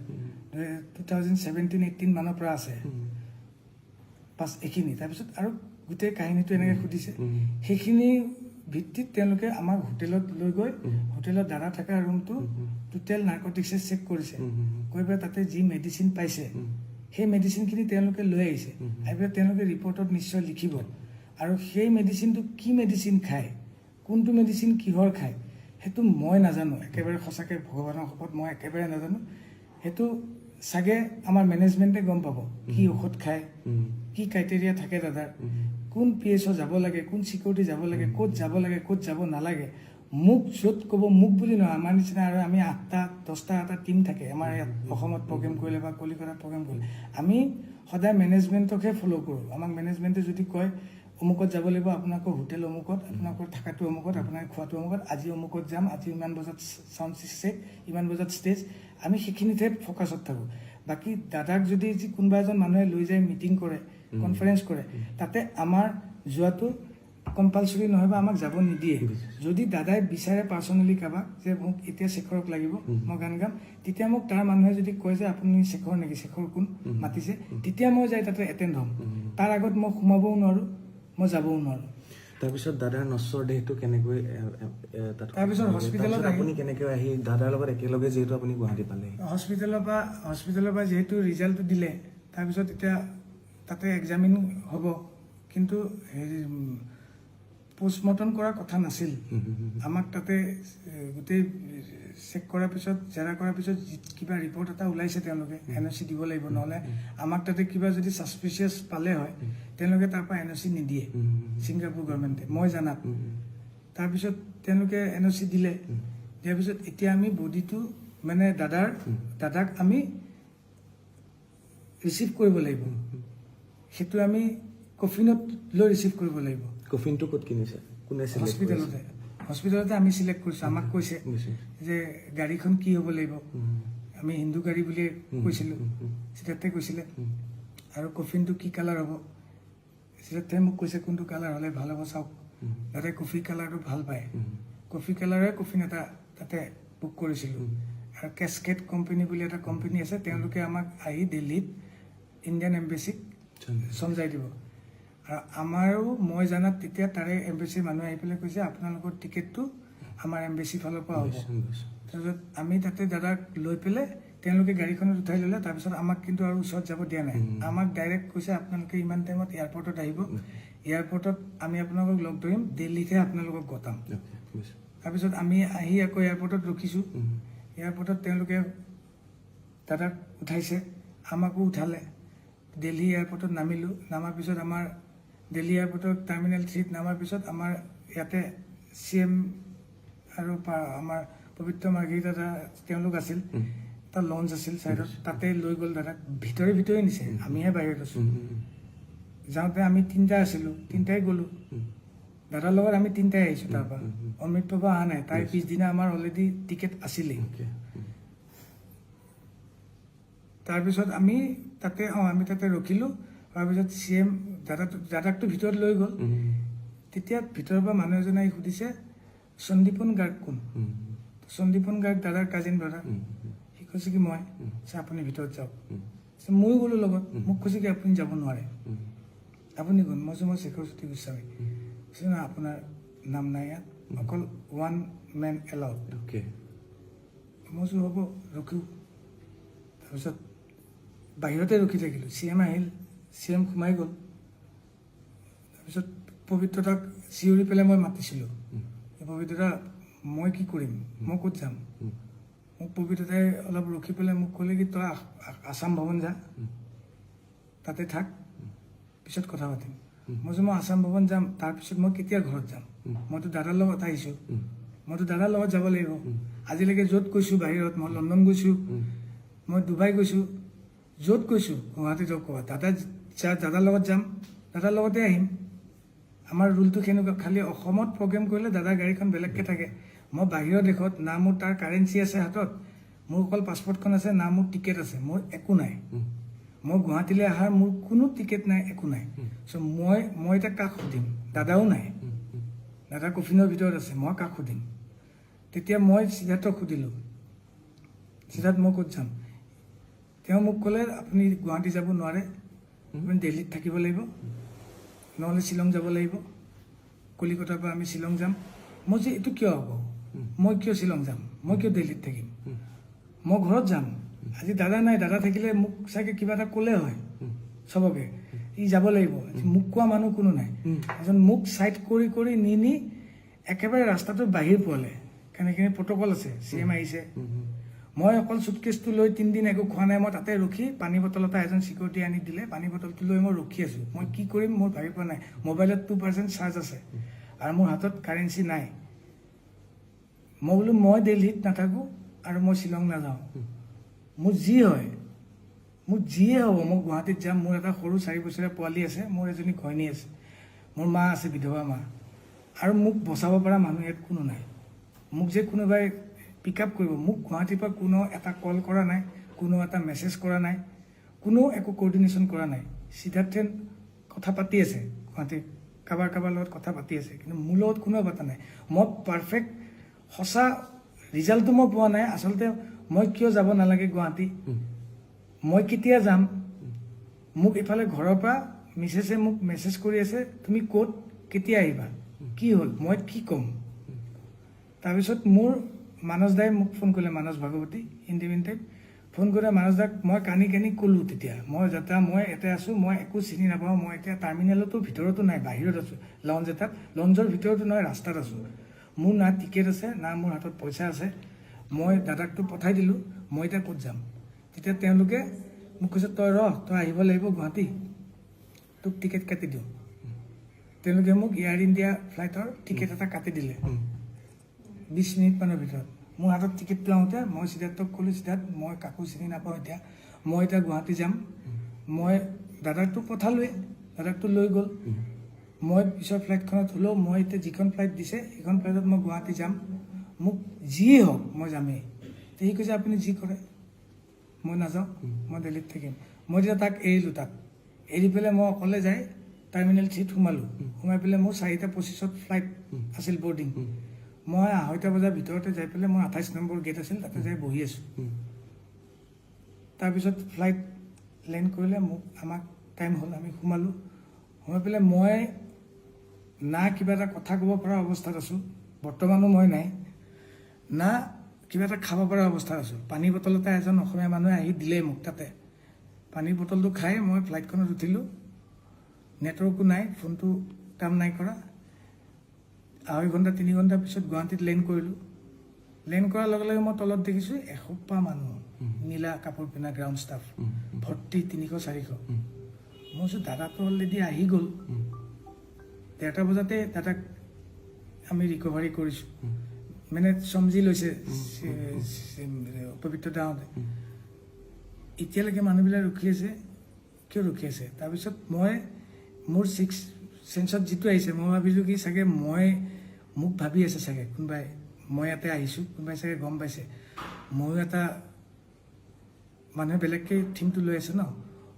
Speaker 1: 2017-18 মানৰ পৰা আছে। এইখিনি তাৰপিছত আৰু গোটেই কাহিনীটো এনেকৈ সুধিছে। সেইখিনি ভিত্তিত তেওঁলোকে আমাক হোটেলত লৈ গৈ, হোটেলত দাদা থকা ৰুমটো টোটেল নাৰ্কটিক্সে চেক কৰিছে, কৈ পেলাই তাতে যি মেডিচিন পাইছে সেই মেডিচিনখিনি তেওঁলোকে লৈ আহিছে। আহি পেলাই তেওঁলোকে ৰিপৰ্টত নিশ্চয় লিখিব। আৰু সেই মেডিচিনটো কি মেডিচিন খায়, কোনটো মেডিচিন কিহৰ খায়, সেইটো মই নাজানো, একেবাৰে সঁচাকৈ ভগৱানৰ শপত মই একেবাৰে নাজানো। সেইটো চাগে আমাৰ মেনেজমেণ্টে গম পাব, কি ঔষধ খায়, কি ক্ৰাইটেৰিয়া থাকে দাদাৰ, কোন PSO যাব লাগে, কোন চিকিউৰিটি যাব লাগে, ক'ত যাব লাগে, ক'ত যাব নালাগে। মোক য'ত ক'ব, মোক বুলি নহয়, আমাৰ নিচিনা আৰু আমি 8-10টা এটা টীম থাকে আমাৰ ইয়াত অসমত প্ৰগ্ৰেম কৰিলে বা কলিকতাত প্ৰগ্ৰেম কৰিলে। আমি সদায় মেনেজমেণ্টকহে ফ'ল' কৰোঁ। আমাক মেনেজমেণ্টে যদি কয় অমুকত যাব লাগিব, আপোনালোকৰ হোটেল অমুকত, আপোনালোকৰ থকাটো অমুকত, আপোনাৰ খোৱাটো অমুকত, আজি অমুকত যাম, আজি ইমান বজাত চাউণ্ড চেক, ইমান বজাত ষ্টেজ, আমি সেইখিনিতহে ফ'কাছত থাকোঁ। বাকী দাদাক যদি কোনোবা এজন মানুহে লৈ যায় মিটিং কৰে, কনফাৰেঞ্চ কৰে, তাতে আমাৰ যোৱাটো কম্পালচৰি নহয় বা আমাক যাব নিদিয়ে। যদি দাদাই বিচাৰে পাৰ্চনেলি কাৰোবাক যে মোক এতিয়া শেখৰক লাগিব, মই গান গাম, তেতিয়া মোক তাৰ মানুহে যদি কয় যে আপুনি শেখৰ নেকি, শেখৰ কোন মাতিছে, তেতিয়া মই যাই তাতে এটেণ্ড হ'ম। তাৰ আগত মই সোমাবও নোৱাৰোঁ, মই যাবও নোৱাৰোঁ।
Speaker 2: তাৰপিছত দাদাৰ নশ্বৰ দেহটো কেনেকৈ তাত
Speaker 1: তাৰপিছত হস্পিটেলত
Speaker 2: তাৰপিছত আপুনি কেনেকৈ আহি দাদাৰ লগত একেলগে যিহেতু আপুনি গুৱাহাটী পালে
Speaker 1: হস্পিটেলৰ পৰা যিহেতু ৰিজাল্টটো দিলে তাৰপিছত এতিয়া তাতে এক্সামিন হ'ব কিন্তু হেৰি পোষ্টমৰ্টম কৰাৰ কথা নাছিল আমাক তাতে গোটেই চেক কৰাৰ পিছত জেৰা কৰাৰ পিছত কিবা ৰিপৰ্ট এটা ওলাইছে তেওঁলোকে NOC দিব লাগিব নহ'লে আমাক তাতে কিবা যদি ছাছপিচিয়াছ পালে হয় তেওঁলোকে তাৰ পৰা NOC নিদিয়ে ছিংগাপুৰ গভৰ্ণমেণ্টে মই জানাত তাৰপিছত তেওঁলোকে NOC দিলে দিয়াৰ পিছত এতিয়া আমি বডিটো মানে দাদাক আমি ৰিচিভ কৰিব লাগিব সেইটো আমি কফিনত লৈ ৰিচিভ কৰিব লাগিব
Speaker 2: কফিনটো ক'ত কিনিছে কোনে
Speaker 1: হস্পিটেলতে আমি চিলেক্ট কৰিছোঁ আমাক কৈছে যে গাড়ীখন কি হ'ব লাগিব আমি হিন্দু গাড়ী বুলিয়ে কৈছিলোঁ চিধাৰ্থে কৈছিলে আৰু কফিনটো কি কালাৰ হ'ব চিধাৰ্থে মোক কৈছে কোনটো কালাৰ হ'লে ভাল হ'ব চাওক দাদাই কফি কালাৰটো ভাল পায় কফি কালাৰে কফিন এটা তাতে বুক কৰিছিলোঁ আৰু কেছকেট কোম্পানী বুলি এটা কোম্পানী আছে তেওঁলোকে আমাক আহি দিল্লীত ইণ্ডিয়ান এম্বেচিক চমজাই দিব আৰু আমাৰো মই জানাত তেতিয়া তাৰে এম্বেচিৰ মানুহ আহি পেলাই কৈছে আপোনালোকৰ টিকেটটো আমাৰ এম্বেচি ফালৰ পৰা হ'ব তাৰপিছত আমি তাতে দাদাক লৈ পেলাই তেওঁলোকে গাড়ীখনত উঠাই ল'লে তাৰপিছত আমাক কিন্তু আৰু ওচৰত যাব দিয়া নাই আমাক ডাইৰেক্ট কৈছে আপোনালোকে ইমান টাইমত এয়াৰপৰ্টত আহিব এয়াৰপৰ্টত আমি আপোনালোকক লগ ধৰিম দিল্লীতহে আপোনালোকক গতাম তাৰপিছত আমি আহি আকৌ এয়াৰপৰ্টত ৰখিছোঁ এয়াৰপৰ্টত তেওঁলোকে দাদাক উঠাইছে আমাকো উঠালে দিল্লী এয়াৰপৰ্টত নামিলোঁ নামাৰ পিছত আমাৰ দিল্লী এয়াৰপৰ্টত টাৰ্মিনেল 3ত নামাৰ পিছত আমাৰ ইয়াতে CM আৰু আমাৰ পবিত্ৰ মাৰ্ঘেৰিটা তেওঁলোক আছিল এটা লঞ্চ আছিল ছাইডত তাতে লৈ গ'ল দাদাক ভিতৰে নিছে আমিহে বাহিৰত আছোঁ যাওঁতে আমি 3টা আছিলোঁ 3টাই গ'লোঁ দাদাৰ লগত আমি 3টাই আহিছোঁ তাৰপৰা অমৃত প্ৰভা অহা নাই তাই পিছদিনা আমাৰ অলৰেডি টিকেট আছিলেই তাৰপিছত আমি তাতে ৰখিলোঁ তাৰপিছত CM দাদাকটো ভিতৰত লৈ গ'ল তেতিয়া ভিতৰৰ পৰা মানুহ এজনে আহি সুধিছে সন্দীপন গাৰ্গ কোন সন্দীপন গাৰ্গ দাদাৰ কাজিন ব্ৰাদাৰ সি কৈছে কি মই আপুনি ভিতৰত যাওক ময়ো গ'লোঁ লগত মোক কৈছে কি আপুনি যাব নোৱাৰে আপুনি কোন মই শেখৰজ্যোতি গোস্বামী কৈছে না আপোনাৰ নাম নাই ইয়াত অকল 1 man allowed মই হ'ব ৰখো তাৰপিছত বাহিৰতে ৰখি থাকিলোঁ CM আহিল CM সোমাই গ'ল তাৰপিছত পবিত্ৰতাক চিঞৰি পেলাই মই মাতিছিলোঁ পবিত্ৰতা মই কি কৰিম মই ক'ত যাম মোক পবিত্ৰতাই অলপ ৰখি পেলাই মোক ক'লে কি তই আছাম ভৱন যা তাতে থাক পিছত কথা পাতিম মই আছাম ভৱন যাম তাৰপিছত মই কেতিয়া ঘৰত যাম মইতো দাদাৰ লগত আহিছোঁ মইতো দাদাৰ লগত যাব লাগিব আজিলৈকে য'ত গৈছোঁ বাহিৰত মই লণ্ডন গৈছোঁ মই ডুবাই গৈছোঁ য'ত গৈছোঁ গুৱাহাটীত ক'ৰবাত দাদাৰ লগত যাম দাদাৰ লগতে আহিম আমাৰ ৰুলটো সেনেকুৱা খালি অসমত প্ৰগ্ৰেম কৰিলে দাদাৰ গাড়ীখন বেলেগকৈ থাকে মই বাহিৰৰ দেশত না মোৰ তাৰ কাৰেঞ্চি আছে হাতত মোৰ অকল পাছপৰ্টখন আছে না মোৰ টিকেট আছে মোৰ একো নাই মই গুৱাহাটীলৈ অহাৰ মোৰ কোনো টিকেট নাই একো নাই চ' মই এতিয়া কাক সুধিম দাদাও নাই দাদা কফিনৰ ভিতৰত আছে মই কাক সুধিম তেতিয়া মই সিদ্ধাৰ্থক সুধিলোঁ সিদ্ধাৰ্থ মই ক'ত যাম তেওঁ মোক ক'লে আপুনি গুৱাহাটী যাব নোৱাৰে আপুনি দিল্লীত থাকিব লাগিব নহ'লে শ্বিলং যাব লাগিব কলিকতাৰ পৰা আমি শ্বিলং যাম মই যে এইটো কিয় হ'ব মই কিয় শ্বিলং যাম মই কিয় দিল্লীত থাকিম মই ঘৰত যাম আজি দাদা নাই দাদা থাকিলে মোক চাগে কিবা এটা ক'লে হয় চবকে ই যাব লাগিব মোক কোৱা মানুহ কোনো নাই এজন মোক চাইড কৰি নি একেবাৰে ৰাস্তাটোৰ বাহিৰ পোৱালে কেনেকৈ প্ৰট'কল আছে CM আহিছে মই অকল চুটকেছটো লৈ 3 দিন একো খোৱা নাই মই তাতে ৰখি পানী বটল এটা এজন চিকিউৰিটি আনি দিলে পানী বটলটো লৈ মই ৰখি আছোঁ মই কি কৰিম মোৰ ভাবি পোৱা নাই মোবাইলত 2% চাৰ্জ আছে আৰু মোৰ হাতত কাৰেঞ্চি নাই মই বোলো মই দিল্লীত নাথাকোঁ আৰু মই শ্বিলং নাযাওঁ মোৰ যি হয় মোৰ যিয়ে হ'ব মই গুৱাহাটীত যাম মোৰ এটা সৰু 4 বছৰীয়া পোৱালি আছে মোৰ এজনী ঘৈণী আছে মোৰ মা আছে বিধৱা মা আৰু মোক বচাব পৰা মানুহ ইয়াত কোনো নাই মোক যে কোনোবাই পিক আপ কৰিব মোক গুৱাহাটীৰ পৰা কোনো এটা কল কৰা নাই কোনো এটা মেছেজ কৰা নাই কোনো একো কোঅৰ্ডিনেশ্যন কৰা নাই সিদ্ধাৰ্থে কথা পাতি আছে গুৱাহাটীত কাৰোবাৰ লগত কথা পাতি আছে কিন্তু মোৰ লগত কোনো পাতা নাই মই পাৰফেক্ট সঁচা ৰিজাল্টটো মই পোৱা নাই আচলতে মই কিয় যাব নালাগে গুৱাহাটী মই কেতিয়া যাম মোক ইফালে ঘৰৰ পৰা মিছেছে মোক মেছেজ কৰি আছে তুমি ক'ত কেতিয়া আহিবা কি হ'ল মই কি ক'ম তাৰপিছত মোৰ মানস দাই মোক ফোন কৰিলে মানস ভাগৱতী ইণ্ডিপেণ্ডেণ্ট ফোন কৰি মানস দাক মই কানি ক'লোঁ তেতিয়া মই ইয়াতে আছোঁ মই একো চিনি নাপাওঁ মই এতিয়া টাৰ্মিনেলতো ভিতৰতো নাই বাহিৰত আছোঁ লঞ্চ এটাত লঞ্চৰ ভিতৰতো নহয় ৰাস্তাত আছোঁ মোৰ না টিকেট আছে না মোৰ হাতত পইচা আছে মই দাদাকতো পঠাই দিলোঁ মই এতিয়া ক'ত যাম তেতিয়া তেওঁলোকে মোক কৈছে তই আহিব লাগিব গুৱাহাটী তোক টিকেট কাটি দিওঁ তেওঁলোকে মোক এয়াৰ ইণ্ডিয়া ফ্লাইটৰ টিকেট এটা কাটি দিলে 20 মিনিটমানৰ ভিতৰত মোৰ হাতত টিকেটটো আহোঁতে মই সিদ্ধাৰ্থক ক'লোঁ সিদ্ধাৰ্থ মই কাকো চিনি নাপাওঁ মই এতিয়া গুৱাহাটী যাম মই দাদাকটো পঠালোৱে দাদাকটো লৈ গ'ল মই পিছৰ ফ্লাইটখনত হ'লেও মই এতিয়া যিখন ফ্লাইট দিছে সেইখন ফ্লাইটত মই গুৱাহাটী যাম মোক যিয়ে হওক মই যামেই সি কৈছে আপুনি যি কৰে মই নাযাওঁ মই দিল্লীত থাকিম মই তেতিয়া তাক এৰিলোঁ তাক এৰি পেলাই মই অকলে যাই টাৰ্মিনেল 3ত সোমালোঁ সোমাই পেলাই মোৰ 4:25 ফ্লাইট আছিল বৰ্ডিং মই 2:30 বজাৰ ভিতৰতে যাই পেলাই মই 28 নম্বৰ গেট আছিল তাতে যাই বহি আছোঁ তাৰপিছত ফ্লাইট লেণ্ড কৰিলে আমাক টাইম হ'ল আমি সোমালোঁ সোমাই পেলাই মই না কিবা এটা কথা ক'ব পৰা অৱস্থাত আছোঁ বৰ্তমানো মই নাই না কিবা এটা খাব পৰা অৱস্থাত আছোঁ পানী বটল এটা এজন অসমীয়া মানুহে আহি দিলে মোক তাতে পানী বটলটো খাই মই ফ্লাইটখনত উঠিলোঁ নেটৱৰ্কো নাই ফোনটো কাম নাই কৰা 2.5 ঘণ্টা 3 ঘণ্টা পিছত গুৱাহাটীত লেণ্ড কৰিলোঁ লেণ্ড কৰাৰ লগে লগে মই তলত দেখিছোঁ এসোপা মানুহ নীলা কাপোৰ পিন্ধা গ্ৰাউণ্ড ষ্টাফ ভৰ্তি 300-400 মই কৈছোঁ দাদাটো অলৰেডি আহি গ'ল 1:30 বজাতে দাদাক আমি ৰিকভাৰী কৰিছোঁ মানে চমজি লৈছে পবিত্ৰ দাহঁতে এতিয়ালৈকে মানুহবিলাক ৰখি আছে কিয় ৰখি আছে তাৰপিছত মই মোৰ 6 চেন্সত যিটো আহিছে মই ভাবিলোঁ কি চাগে মোক ভাবি আছে চাগে কোনোবাই মই ইয়াতে আহিছোঁ কোনোবাই চাগে গম পাইছে ময়ো এটা মানুহে বেলেগকৈ থিমটো লৈ আছে ন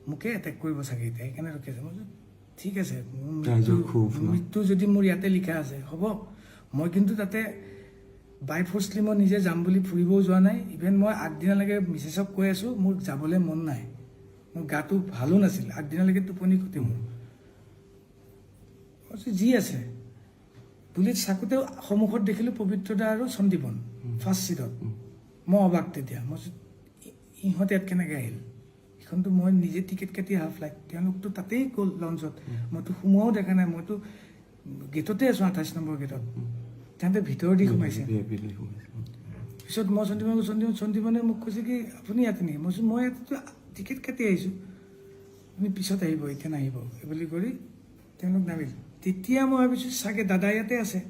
Speaker 1: মোকে এটেক কৰিব চাগে এতিয়া সেইকাৰণে ৰখি আছে মই ঠিক আছে মৃত্যু যদি মোৰ ইয়াতে লিখা আছে হ'ব মই কিন্তু তাতে বাই ফৰ্চলি মই নিজে যাম বুলি ফুৰিবও যোৱা নাই ইভেন মই আগদিনালৈকে মিছেছক কৈ আছোঁ মোৰ যাবলৈ মন নাই মোৰ গাটো ভালো নাছিল আগদিনালৈকে টোপনি ক্ষতি মোৰ যি আছে পুলিচ চাকোঁতেও সন্মুখত দেখিলোঁ পবিত্ৰদা আৰু সন্দীপন ফাৰ্ষ্ট ছিটত মই অবাক তেতিয়া মই ইহঁতে ইয়াত কেনেকৈ আহিল সেইখনতো মই নিজে টিকেট কাটি অহা ফ্লাইট তেওঁলোকতো তাতেই গ'ল লঞ্চত মইতো সোমোৱাও দেখা নাই মইতো গেটতে আছোঁ 28 নম্বৰ গেটত তাহাঁতে ভিতৰ দি সোমাইছে পিছত মই সন্দীপনে মোক কৈছে কি আপুনি ইয়াতে নেকি মই কৈছোঁ মই ইয়াতেতো টিকেট কাটি আহিছোঁ আপুনি পিছত আহিব এতিয়া নাহিব বুলি কৰি তেওঁলোক নামিল তেতিয়া মই ভাবিছোঁ চাগে দাদা ইয়াতে আছে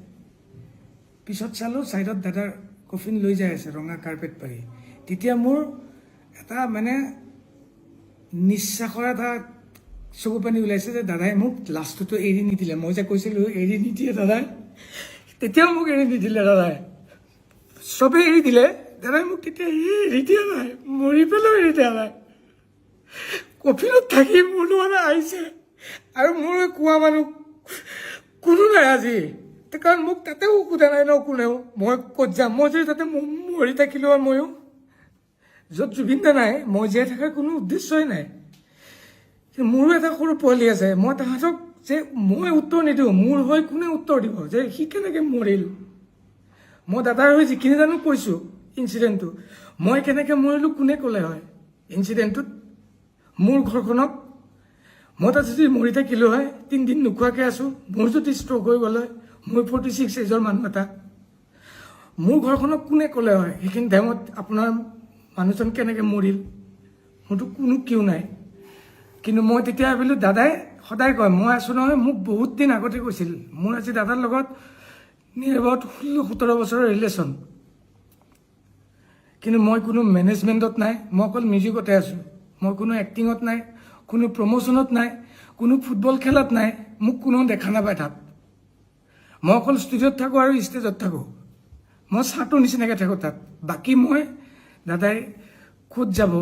Speaker 1: পিছত চালোঁ ছাইডত দাদাৰ কফিন লৈ যাই আছে ৰঙা কাৰ্পেট পাৰি তেতিয়া মোৰ এটা মানে নিশ্বাসৰ এটা চকু পানী ওলাইছে যে দাদাই মোক লাষ্টটোতো এৰি নিদিলে মই যে কৈছিলোঁ এৰি নিদিয়ে দাদাই তেতিয়াও মোক এৰি নিদিলে দাদাই চবেই এৰি দিলে দাদাই মোক তেতিয়া এৰি দিয়া নাই মৰি পেলাও এৰি দিয়া নাই কফিনত থাকি মোৰ মানে আহিছে আৰু মোৰ কোৱা মানুহ কোনো নাই আজি কাৰণ মোক তাতেও সোধা নাই ন কোনেও মই ক'ত যাম মই যদি তাতে মৰি থাকিলোঁ আৰু ময়ো য'ত জুবিন দা নাই মই জীয়াই থকাৰ কোনো উদ্দেশ্যই নাই মোৰো এটা সৰু পোৱালি আছে মই তাহাঁতক যে মই উত্তৰ নিদিওঁ মোৰ হৈ কোনে উত্তৰ দিব যে সি কেনেকৈ মৰিল মই দাদাৰ হৈ যিখিনি জানো কৈছোঁ ইঞ্চিডেণ্টটো মই কেনেকৈ মৰিলোঁ কোনে ক'লে হয় ইঞ্চিডেণ্টটোত মোৰ ঘৰখনত মই তাত যদি মৰি থাকিলোঁ হয় 3 দিন নোখোৱাকৈ আছোঁ মোৰ যদি ষ্ট্ৰক হৈ গ'ল হয় মই 46 এজৰ মানুহ এটা মোৰ ঘৰখনক কোনে ক'লে হয় সেইখিনি টাইমত আপোনাৰ মানুহজন কেনেকৈ মৰিল মোৰতো কোনো কিয় নাই কিন্তু মই তেতিয়া ভাবিলোঁ দাদাই সদায় কয় মই আছোঁ নহয় মোক বহুত দিন আগতে কৈছিল মোৰ আজি দাদাৰ লগত নিয়েৰ এবাউট 16-17 বছৰৰ ৰিলেশ্যন কিন্তু মই কোনো মেনেজমেণ্টত নাই মই অকল মিউজিকতে আছোঁ মই কোনো এক্টিঙত নাই কোনো প্ৰমোশ্যনত নাই কোনো ফুটবল খেলত নাই মোক কোনো দেখা নাপায় তাত মই অকল ষ্টুডিঅ'ত থাকোঁ আৰু ষ্টেজত থাকোঁ মই চাহটোৰ নিচিনাকৈ থাকোঁ তাত বাকী মই দাদাই ক'ত যাব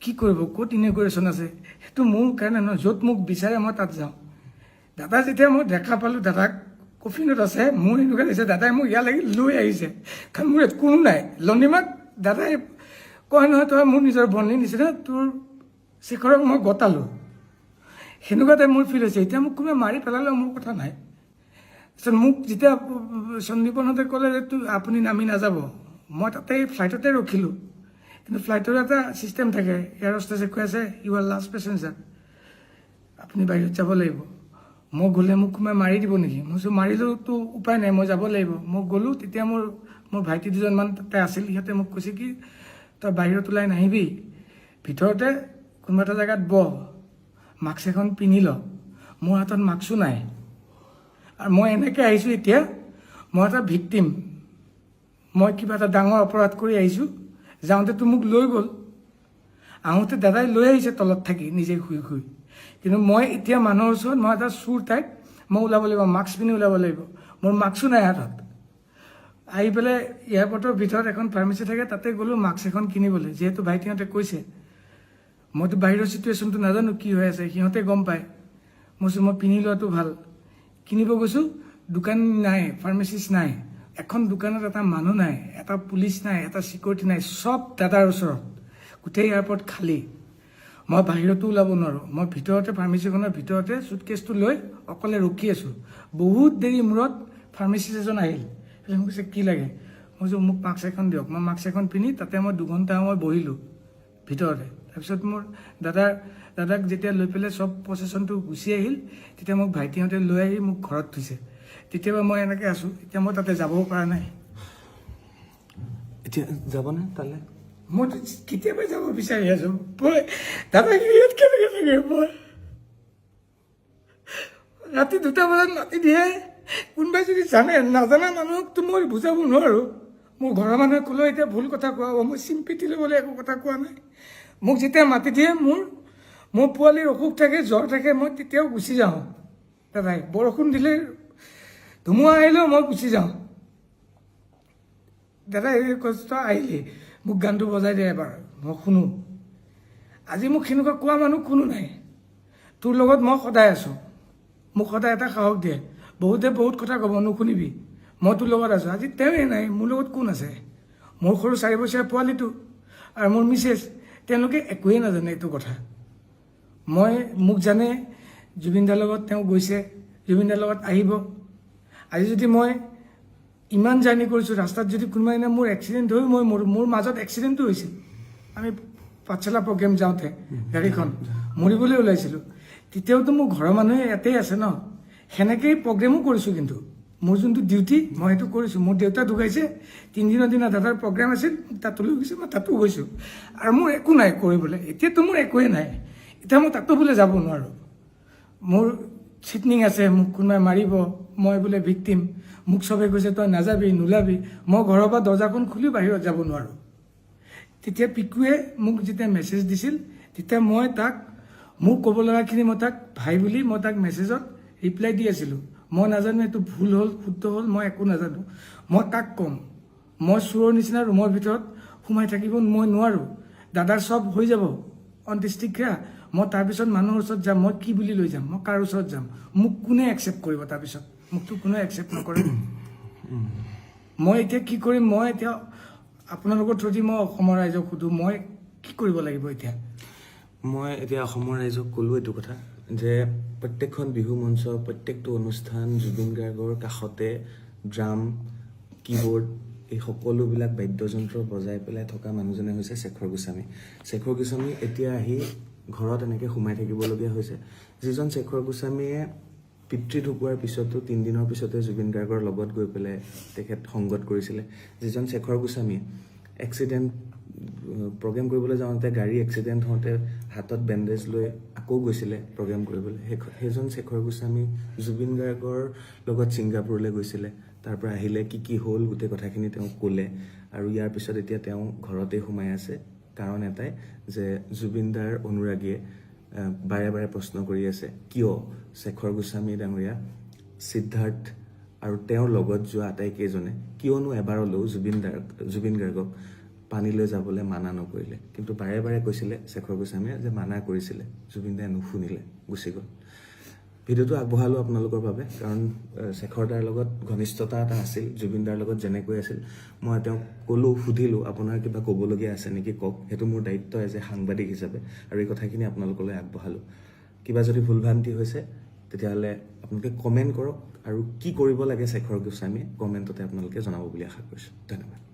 Speaker 1: কি কৰিব ক'ত ইনগ্ৰেশ্যন আছে সেইটো মোৰ কাৰণে নহয় য'ত মোক বিচাৰে মই তাত যাওঁ দাদা যেতিয়া মই দেখা পালোঁ দাদাক কফিনত আছে মোৰ এনেকুৱা লাগিছে দাদাই মোক ইয়ালৈকে লৈ আহিছে কাৰণ মোৰ ইয়াত কোনো নাই লণ্ডিমাক দাদাই কয় নহয় তই মোৰ নিজৰ বৰ্ণিৰ নিচিনা তোৰ শেখৰক মই গতালোঁ সেনেকুৱা টাইপ মোৰ ফিল হৈছে এতিয়া মোক কোনোবাই মাৰি পেলালেও মোৰ কথা নাই তাৰপিছত মোক যেতিয়া সন্দীপনহঁতে ক'লে যে আপুনি নামি নাযাব, মই তাতে ফ্লাইটতে ৰখিলোঁ। কিন্তু ফ্লাইটৰ এটা ছিষ্টেম থাকে, এয়াৰ হোষ্টেছে কৈ আছে ইউ আৰ লাষ্ট পেচেঞ্জাৰ, আপুনি বাহিৰত যাব লাগিব। মই গ'লে মোক কোনোবাই মাৰি দিব নেকি? মই কৈছোঁ মাৰিলেওতো উপায় নাই, মই যাব লাগিব। মই গ'লোঁ, তেতিয়া মোৰ ভাইটি দুজনমান তাতে আছিল। সিহঁতে মোক কৈছে কি তই বাহিৰত ওলাই নাহিবি, ভিতৰতে কোনোবা এটা জেগাত বহ, মাস্ক এখন পিন্ধি ল। মোৰ হাতত মাস্কো নাই, আৰু মই এনেকৈ আহিছোঁ। এতিয়া মই এটা ভিক্টিম, মই কিবা এটা ডাঙৰ অপৰাধ কৰি আহিছোঁ। যাওঁতেতো মোক লৈ গ'ল, আহোঁতে দাদাই লৈ আহিছে তলত থাকি নিজে শুই শুই। কিন্তু মই এতিয়া মানুহৰ ওচৰত মই এটা চুৰ টাইপ, মই ওলাব লাগিব, মাস্ক পিন্ধি ওলাব লাগিব। মোৰ মাস্কো নাই হাতত। আহি পেলাই এয়াৰপৰ্টৰ ভিতৰত এখন ফাৰ্মাচী থাকে, তাতে গ'লোঁ মাস্ক এখন কিনিবলৈ। যিহেতু ভাইটিহঁতে কৈছে, মইতো বাহিৰৰ চিটুৱেশ্যনটো নাজানো কি হৈ আছে, সিহঁতে গম পায়। মই কৈছোঁ মই পিন্ধি লোৱাটো ভাল। কিনিব গৈছোঁ, দোকান নাই, ফাৰ্মাচিষ্ট নাই, এখন দোকানত এটা মানুহ নাই, এটা পুলিচ নাই, এটা চিকিউৰিটি নাই, চব দাদাৰ ওচৰত। গোটেই এয়াৰপৰ্ট খালী। মই বাহিৰতো ওলাব নোৱাৰোঁ। মই ভিতৰতে ফাৰ্মাচীখনৰ ভিতৰতে চুটকেছটো লৈ অকলে ৰখি আছোঁ। বহুত দেৰি মূৰত ফাৰ্মাচিষ্ট এজন আহিল, মোক কৈছে কি লাগে? মই কৈছোঁ মোক মাস্ক এখন দিয়ক। মই মাস্ক এখন পিন্ধি তাতে মই 2 ঘণ্টা সময় বহিলোঁ ভিতৰতে। তাৰপিছত মোৰ দাদাক যেতিয়া লৈ পেলাই চব প্ৰচেছনটো গুচি আহিল, তেতিয়া মোক ভাইটিহঁতে লৈ আহি মোক ঘৰত থৈছে। তেতিয়াবা মই এনেকৈ আছোঁ। এতিয়া মই তাতে যাবও পৰা নাই।
Speaker 2: এতিয়া যাবনে তালৈ?
Speaker 1: মই কেতিয়াবা যাব বিচাৰি আছোঁ। মই দাদাক ইয়াত কেনেকৈ থাকে? মই ৰাতি 2টা বজাত মাতি দিয়ে। কোনোবাই যদি জানে, নাজানা মানুহকতো মই বুজাব নোৱাৰোঁ। মোৰ ঘৰৰ মানুহে ক'লেও এতিয়া ভুল কথা কোৱা হ'ব। মই চিম্পিতি ল'বলৈ একো কথা কোৱা নাই। মোক যেতিয়া মাতি দিয়ে, মোৰ পোৱালিৰ অসুখ থাকে, জ্বৰ থাকে, মই তেতিয়াও গুচি যাওঁ। দাদাই বৰষুণ দিলে, ধুমুহা আহিলেও মই গুচি যাওঁ। দাদা এই কষ্ট আহিলে মোক গানটো বজাই দিয়ে এবাৰ, মই শুনো। আজি মোক সেনেকুৱা কোৱা মানুহ কোনো নাই। তোৰ লগত মই সদায় আছোঁ, মোক সদায় এটা সাহস দিয়ে। বহুতে বহুত কথা ক'ব, নুশুনিবি, মই তোৰ লগত আছোঁ। আজি তেওঁৱে নাই, মোৰ লগত কোন আছে? মোৰ সৰু 4 বছৰীয়া পোৱালিটো আৰু মোৰ মিছেছ, তেওঁলোকে একোৱেই নাজানে এইটো কথা। মোক জানে, জুবিনদাৰ লগত তেওঁ গৈছে, জুবিনদাৰ লগত আহিব। আজি যদি মই ইমান জাৰ্ণি কৰিছোঁ, ৰাস্তাত যদি কোনোবা দিনা মোৰ এক্সিডেণ্ট হৈ মোৰ মাজত এক্সিডেণ্টটো হৈছিল। আমি পাঠশালা প্ৰগ্ৰেম যাওঁতে গাড়ীখন মৰিবলৈ ওলাইছিলোঁ। তেতিয়াওতো মোৰ ঘৰৰ মানুহে ইয়াতেই আছে ন। সেনেকেই প্ৰগ্ৰেমো কৰিছোঁ, কিন্তু মোৰ যোনটো ডিউটি মই সেইটো কৰিছোঁ। মোৰ দেউতা ঢুকাইছে, 3 দিনৰ দিনা দাদাৰ প্ৰগ্ৰেম আছিল, তাতো লৈ গৈছে, মই তাতো গৈছোঁ। আৰু মোৰ একো নাই কৰিবলৈ। এতিয়াতো মোৰ একোৱেই নাই। এতিয়া মই তাতো বোলে যাব নোৱাৰোঁ। মোৰ চিটনিং আছে, মোক কোনোবাই মাৰিব, মই বোলে ভিক্টিম। মোক চবে কৈছে তই নাযাবি, নোলাবি। মই ঘৰৰ পৰা দৰ্জাখন খুলি বাহিৰত যাব নোৱাৰোঁ। তেতিয়া পিকুৱে মোক যেতিয়া মেছেজ দিছিল, তেতিয়া মই তাক মোক ক'ব লগাখিনি মই তাক ভাই বুলি মই তাক মেছেজত ৰিপ্লাই দি আছিলোঁ। মই নাজানো এইটো ভুল হ'ল, শুদ্ধ হ'ল, মই একো নাজানো। মই তাক ক'ম, মই চোৰৰ নিচিনা ৰুমৰ ভিতৰত সোমাই থাকিব মই নোৱাৰোঁ। দাদাৰ চব হৈ যাব অন্ত্যেষ্টিক্ৰিয়া, মই তাৰপিছত মানুহৰ ওচৰত যাম। মই কি বুলি লৈ যাম? মই কাৰ ওচৰত যাম? মোক কোনে একচেপ্ট কৰিব? তাৰপিছত মোকতো কোনে একচেপ্ট নকৰে। মই এতিয়া কি কৰিম? মই এতিয়া আপোনালোকৰ থ্ৰুদি মই অসমৰ ৰাইজক সুধোঁ, মই কি কৰিব লাগিব এতিয়া?
Speaker 2: মই এতিয়া অসমৰ ৰাইজক ক'লোঁ এইটো কথা যে প্ৰত্যেকখন বিহু মঞ্চ, প্ৰত্যেকটো অনুষ্ঠান জুবিন গাৰ্গৰ কাষতে ড্ৰাম, কীবৰ্ড, এই সকলোবিলাক বাদ্যযন্ত্ৰ বজাই পেলাই থকা মানুহজনে হৈছে শেখৰ গোস্বামী। শেখৰ গোস্বামী এতিয়া আহি ঘৰত এনেকৈ সোমাই থাকিবলগীয়া হৈছে। যিজন শেখৰ গোস্বামীয়ে পিতৃ ঢুকোৱাৰ পিছতো 3 দিনৰ পিছতে জুবিন গাৰ্গৰ লগত গৈ পেলাই তেখেত সংগত কৰিছিলে। যিজন শেখৰ গোস্বামী এক্সিডেণ্ট প্ৰগ্ৰেম কৰিবলৈ যাওঁতে গাড়ী এক্সিডেণ্ট হওঁতে হাতত বেণ্ডেজ লৈ আকৌ গৈছিলে প্ৰগ্ৰেম কৰিবলৈ, সেইজন শেখৰ গোস্বামী জুবিন গাৰ্গৰ লগত ছিংগাপুৰলৈ গৈছিলে। তাৰ পৰা আহিলে, কি হ'ল গোটেই কথাখিনি তেওঁ ক'লে। আৰু ইয়াৰ পিছত এতিয়া তেওঁ ঘৰতেই সোমাই আছে। কাৰণ এটাই যে জুবিনদাৰ অনুৰাগীয়ে বাৰে বাৰে প্ৰশ্ন কৰি আছে, কিয় শেখৰ গোস্বামী ডাঙৰীয়া, সিদ্ধাৰ্থ আৰু তেওঁৰ লগত যোৱা আটাইকেইজনে কিয়নো এবাৰলৈও জুবিন গাৰ্গক পানীলৈ যাবলৈ মানা নকৰিলে। কিন্তু বাৰে বাৰে কৈছিলে শেখৰ গোস্বামীয়ে যে মানা কৰিছিলে, জুবিনদাই নুশুনিলে, গুচি গ'ল। ভিডিঅ'টো আগবঢ়ালোঁ আপোনালোকৰ বাবে, কাৰণ শেখৰ দাৰ লগত ঘনিষ্ঠতা এটা আছিল, জুবিন দাৰ লগত যেনেকৈ আছিল। মই তেওঁক ক'লোঁ, সুধিলোঁ আপোনাৰ কিবা ক'বলগীয়া আছে নেকি, কওক। সেইটো মোৰ দায়িত্ব এজ এ সাংবাদিক হিচাপে, আৰু এই কথাখিনি আপোনালোকলৈ আগবঢ়ালোঁ। কিবা যদি ভুল ভ্ৰান্তি হৈছে তেতিয়াহ'লে আপোনালোকে কমেণ্ট কৰক আৰু কি কৰিব লাগে শেখৰ গোস্বামীয়ে কমেণ্টতে আপোনালোকে জনাব বুলি আশা কৰিছোঁ। ধন্যবাদ।